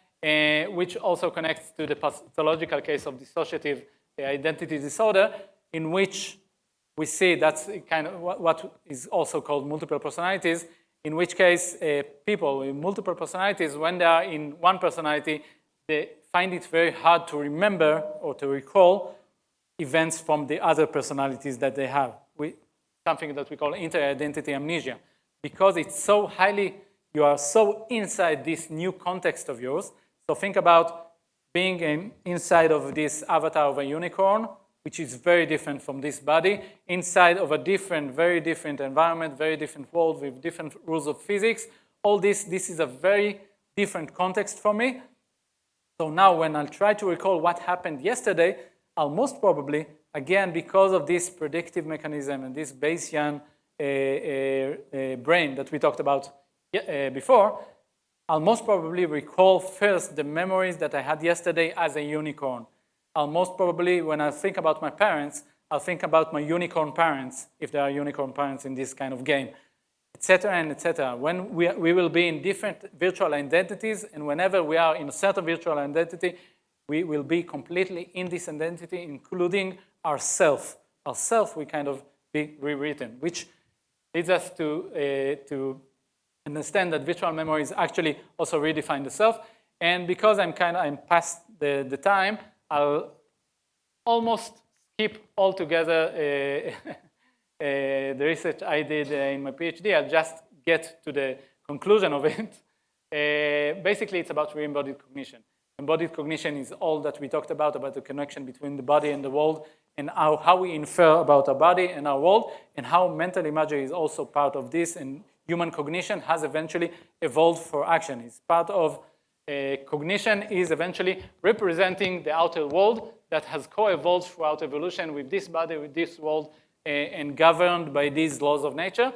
which also connects to the pathological case of dissociative identity disorder, in which we see that's kind of what is also called multiple personalities, in which case people with multiple personalities, when they are in one personality, they find it very hard to remember or to recall events from the other personalities that they have. Something that we call inter-identity amnesia. Because it's so highly, you are so inside this new context of yours. So think about being inside of this avatar of a unicorn, which is very different from this body, inside of a different, very different environment, very different world with different rules of physics. All this is a very different context for me. So now when I'll try to recall what happened yesterday, I'll most probably, again, because of this predictive mechanism and this Bayesian brain that we talked about before, I'll most probably recall first the memories that I had yesterday as a unicorn. I'll most probably, when I think about my parents, I'll think about my unicorn parents, if there are unicorn parents in this kind of game, etc. and etc. When we will be in different virtual identities, and whenever we are in a certain virtual identity, we will be completely in this identity, including ourself. Ourself, we kind of be rewritten, which leads us to understand that virtual memories actually also redefine the self. And because I'm past the time, I'll almost skip altogether the research I did in my PhD. I'll just get to the conclusion of it. Basically, it's about re-embodied cognition. Embodied cognition is all that we talked about the connection between the body and the world, and how we infer about our body and our world, and how mental imagery is also part of this, and human cognition has eventually evolved for action. It's part of cognition is eventually representing the outer world that has co-evolved throughout evolution with this body, with this world, and governed by these laws of nature.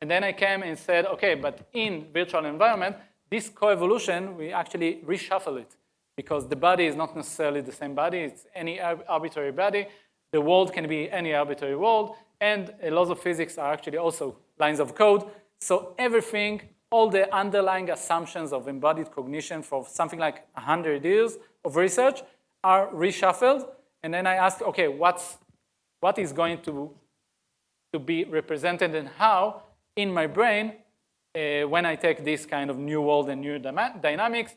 And then I came and said, okay, but in virtual environment, this co-evolution, we actually reshuffle it, because the body is not necessarily the same body, it's any arbitrary body. The world can be any arbitrary world, and laws of physics are actually also lines of code. So everything, all the underlying assumptions of embodied cognition for something like 100 years of research are reshuffled. And then I asked, okay, what is going to be represented and how in my brain when I take this kind of new world and new dynamics,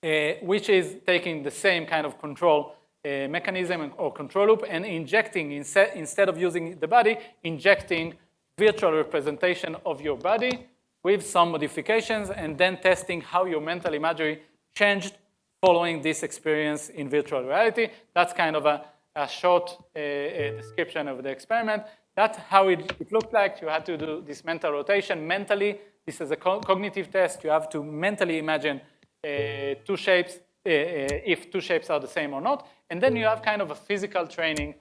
which is taking the same kind of control mechanism or control loop and injecting, instead of using the body, injecting virtual representation of your body with some modifications, and then testing how your mental imagery changed following this experience in virtual reality. That's kind of a short description of the experiment. That's how it looked like. You had to do this mental rotation mentally. This is a cognitive test. You have to mentally imagine two shapes, if two shapes are the same or not. And then you have kind of a physical training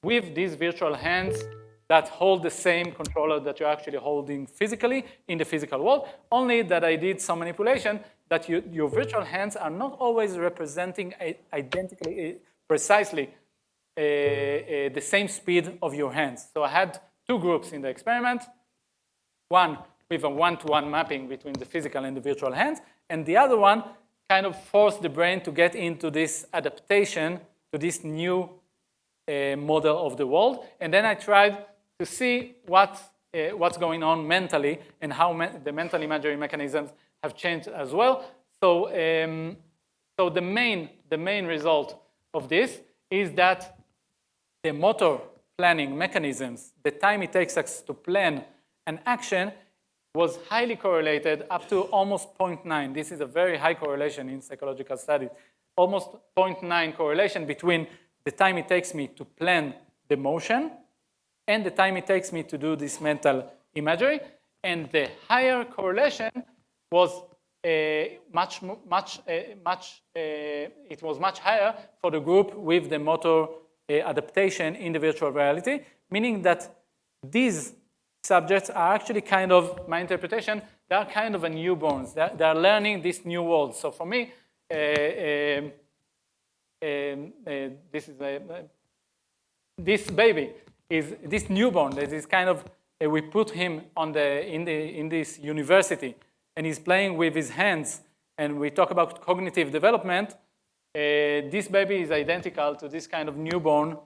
with these virtual hands that hold the same controller that you're actually holding physically in the physical world, only that I did some manipulation that your virtual hands are not always representing identically, precisely the same speed of your hands. So I had two groups in the experiment, one with a one-to-one mapping between the physical and the virtual hands, and the other one kind of forced the brain to get into this adaptation to this new model of the world. And then I tried to see what's going on mentally and how the mental imagery mechanisms have changed as well. So, so the main result of this is that the motor planning mechanisms, the time it takes us to plan an action, was highly correlated up to almost 0.9. This is a very high correlation in psychological studies. Almost 0.9 correlation between the time it takes me to plan the motion and the time it takes me to do this mental imagery. And the higher correlation was it was much higher for the group with the motor adaptation in the virtual reality, meaning that these subjects are actually kind of, my interpretation, They are kind of a newborns. They are learning this new world. So for me, this baby is this newborn. That is kind of we put him in this university, and he's playing with his hands. And we talk about cognitive development. This baby is identical to this kind of newborn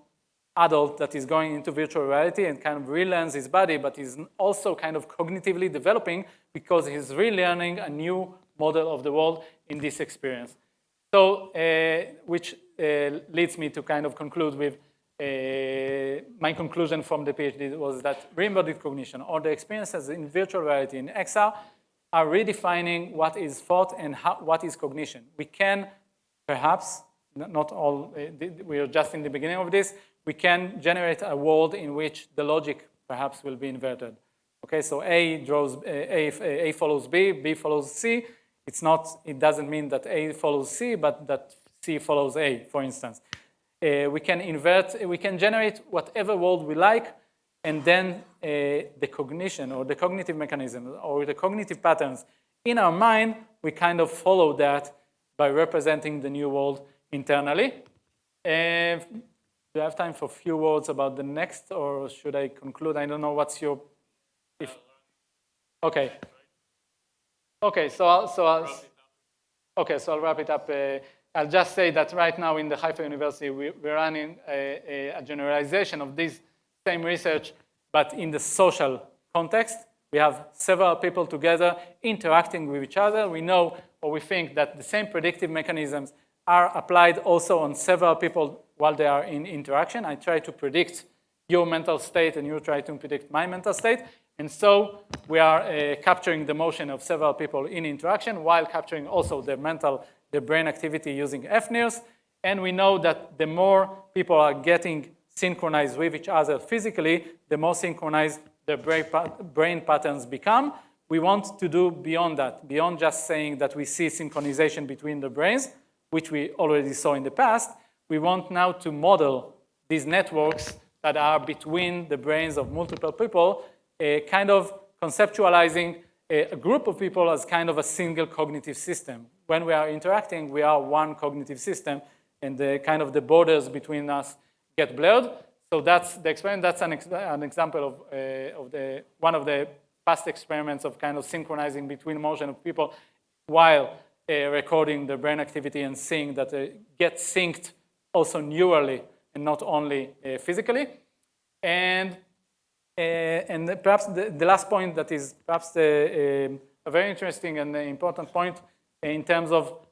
adult that is going into virtual reality and kind of relearns his body, but he's also kind of cognitively developing because he's relearning a new model of the world in this experience. So, which leads me to kind of conclude with my conclusion from the PhD was that re-embodied cognition, or the experiences in virtual reality in XR, are redefining what is thought and what is cognition. We can perhaps, not all, we are just in the beginning of this, we can generate a world in which the logic perhaps will be inverted. Okay, so A follows B, B follows C. It doesn't mean that A follows C, but that C follows A, for instance. We can generate whatever world we like, and then the cognition or the cognitive mechanism or the cognitive patterns in our mind, we kind of follow that by representing the new world internally. Do I have time for a few words about the next, or should I conclude? I don't know what's your... Okay. Okay, so I'll wrap it up. I'll just say that right now in the Haifa University, we're running a generalization of this same research, but in the social context. We have several people together interacting with each other. We know, or we think, that the same predictive mechanisms are applied also on several people while they are in interaction. I try to predict your mental state, and you try to predict my mental state. And so we are capturing the motion of several people in interaction while capturing also the brain activity using FNIRS. And we know that the more people are getting synchronized with each other physically, the more synchronized the brain patterns become. We want to do beyond that, beyond just saying that we see synchronization between the brains, which we already saw in the past. We want now to model these networks that are between the brains of multiple people, kind of conceptualizing a group of people as kind of a single cognitive system. When we are interacting, we are one cognitive system, and the borders between us get blurred. So that's the experiment. That's an example of one of the past experiments of kind of synchronizing between motion of people while recording the brain activity and seeing that it gets synced also neurally and not only physically. And perhaps the last point that is perhaps a very interesting and important point in terms of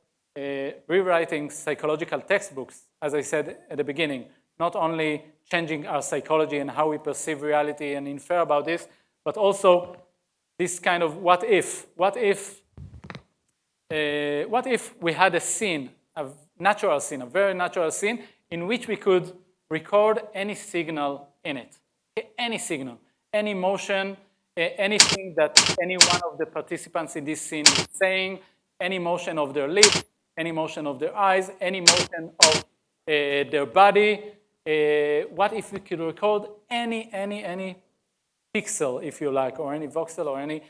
rewriting psychological textbooks, as I said at the beginning, not only changing our psychology and how we perceive reality and infer about this, but also this kind of what if we had a scene, a very natural scene, in which we could record any signal in it. Any signal, any motion, anything that any one of the participants in this scene is saying, any motion of their lips, any motion of their eyes, any motion of their body. What if we could record any pixel, if you like, or any voxel, or any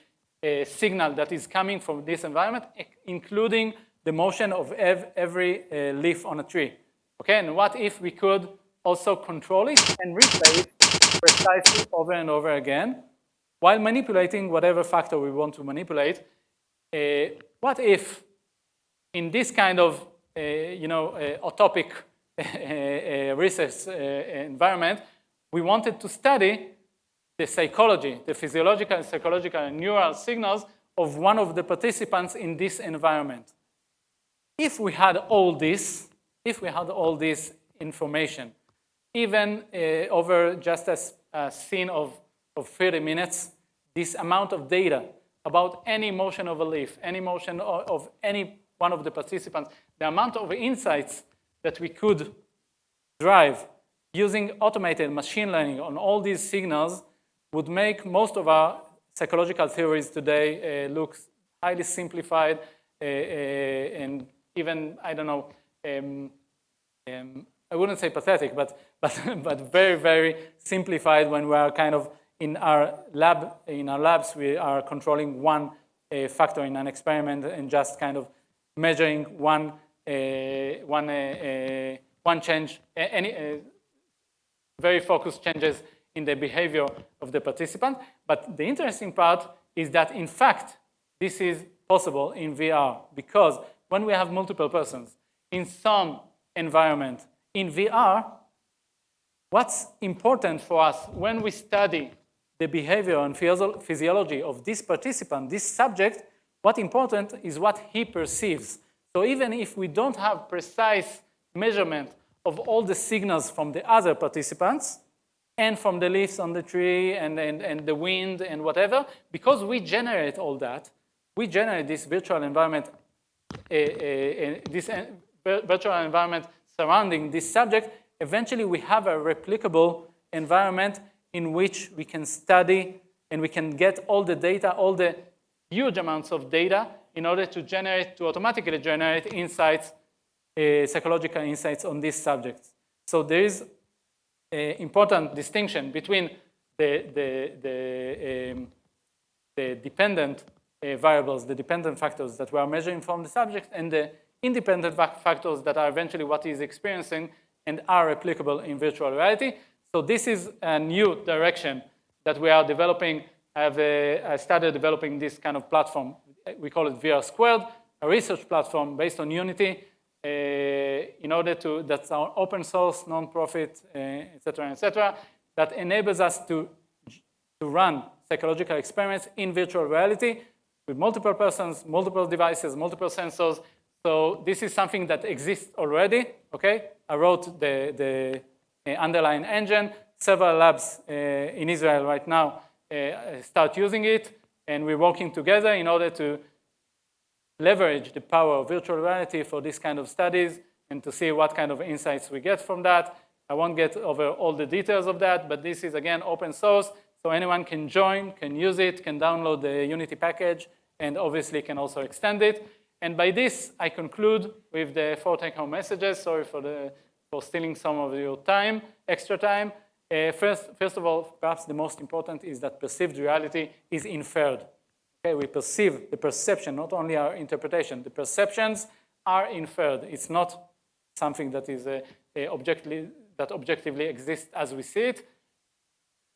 signal that is coming from this environment, including the motion of every leaf on a tree. Okay, and what if we could also control it and replay it precisely over and over again, while manipulating whatever factor we want to manipulate? What if, in this kind of utopic research environment, we wanted to study the psychology, the physiological, psychological, and neural signals of one of the participants in this environment? If we had all this information, even over just a scene of 30 minutes, this amount of data about any motion of a leaf, any motion of any one of the participants, the amount of insights that we could drive using automated machine learning on all these signals would make most of our psychological theories today look highly simplified and even, I don't know, I wouldn't say pathetic, but very, very simplified when we are kind of in our labs, we are controlling one factor in an experiment and just kind of measuring one change, very focused changes in the behavior of the participant. But the interesting part is that, in fact, this is possible in VR, because when we have multiple persons in some environment in VR, what's important for us when we study the behavior and physiology of this participant, this subject, what's important is what he perceives. So even if we don't have precise measurement of all the signals from the other participants and from the leaves on the tree and the wind and whatever, because we generate all that, we generate this virtual environment, virtual environment surrounding this subject. Eventually, we have a replicable environment in which we can study and we can get all the data, all the huge amounts of data, in order to automatically generate insights, psychological insights on these subjects. So there is an important distinction between the dependent variables, the dependent factors that we are measuring from the subject, and the independent factors that are eventually what he is experiencing and are applicable in virtual reality. So this is a new direction that we are developing. I started developing this kind of platform. We call it VR Squared, a research platform based on Unity, in order to, that's our open source, non-profit, et cetera, that enables us to run psychological experiments in virtual reality with multiple persons, multiple devices, multiple sensors. So this is something that exists already, okay? I wrote the underlying engine. Several labs in Israel right now start using it, and we're working together in order to leverage the power of virtual reality for this kind of studies and to see what kind of insights we get from that. I won't get over all the details of that, but this is, again, open source, so anyone can join, can use it, can download the Unity package, and obviously can also extend it. And by this, I conclude with the 4 take-home messages. Sorry for stealing some of your time, extra time. First of all, perhaps the most important is that perceived reality is inferred. Okay, we perceive the perception, not only our interpretation. The perceptions are inferred. It's not something that is objectively exists as we see it.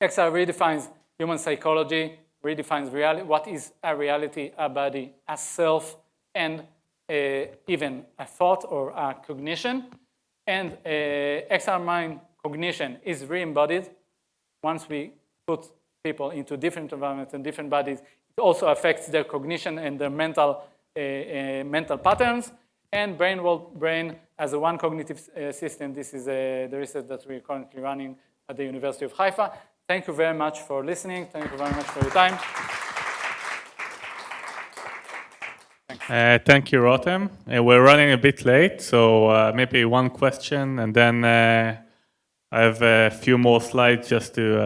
XR redefines human psychology, redefines reality, what is a reality, a body, a self, and even a thought or a cognition. And XR mind cognition is re-embodied. Once we put people into different environments and different bodies, it also affects their cognition and their mental patterns. And brain as a one cognitive system. This is the research that we're currently running at the University of Haifa. Thank you very much for listening. Thank you very much for your time. Thank you, Rotem. We're running a bit late, so maybe one question, and then I have a few more slides just to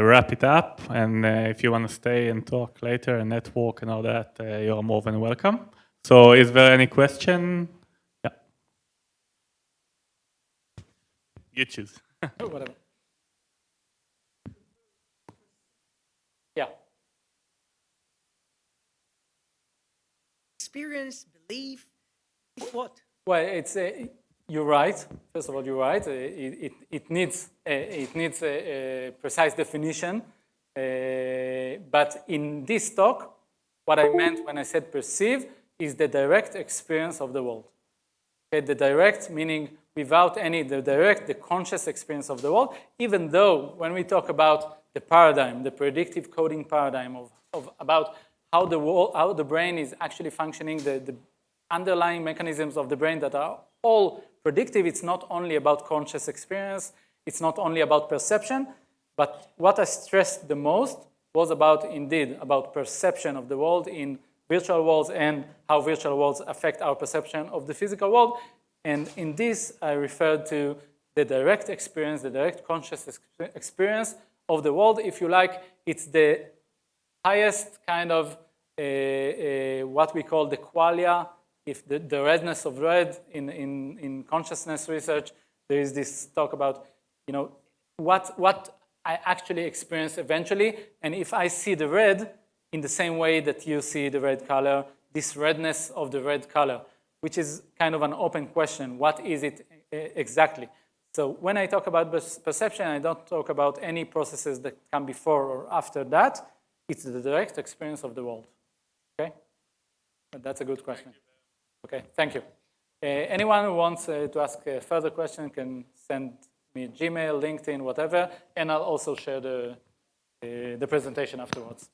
wrap it up. And if you want to stay and talk later and network and all that, you're more than welcome. So is there any question? Yeah. You choose. Whatever. Yeah. Experience, belief, what? Well, it's you're right. First of all, you're right. It needs a precise definition. But in this talk, what I meant when I said perceive is the direct experience of the world. Okay, the direct meaning without the conscious experience of the world. Even though when we talk about the paradigm, the predictive coding paradigm about how the brain is actually functioning, the underlying mechanisms of the brain that are all predictive, it's not only about conscious experience, it's not only about perception, but what I stressed the most was about perception of the world in virtual worlds and how virtual worlds affect our perception of the physical world. And in this, I referred to the direct experience, the direct conscious experience of the world. If you like, it's the highest kind of what we call the qualia, if the redness of red in consciousness research. There is this talk about, what I actually experience eventually, and if I see the red in the same way that you see the red color, this redness of the red color, which is kind of an open question. What is it exactly? So when I talk about perception, I don't talk about any processes that come before or after that. It's the direct experience of the world. Okay? That's a good question. Okay, thank you. Anyone who wants to ask a further question can send me Gmail, LinkedIn, whatever, and I'll also share the presentation afterwards.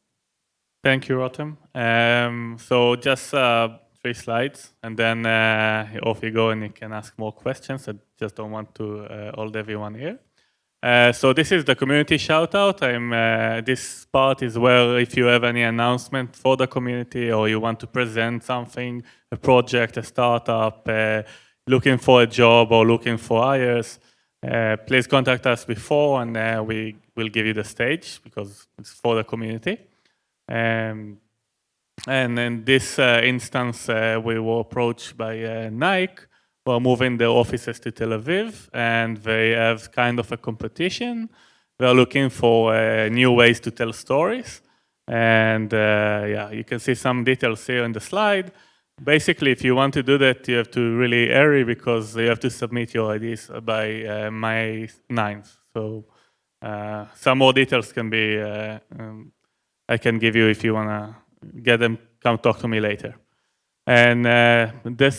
Thank you, Rotem. So just 3 slides, and then off you go, and you can ask more questions. I just don't want to hold everyone here. So this is the community shout-out. This part is where if you have any announcement for the community or you want to present something, a project, a startup, looking for a job or looking for hires, please contact us before, and we will give you the stage because it's for the community. And in this instance, we were approached by Nike, who are moving their offices to Tel Aviv, and they have kind of a competition. They're looking for new ways to tell stories. And yeah, you can see some details here on the slide. Basically, if you want to do that, you have to really hurry because you have to submit your ideas by May 9th. So some more details can be I can give you if you want to get them, come talk to me later. And this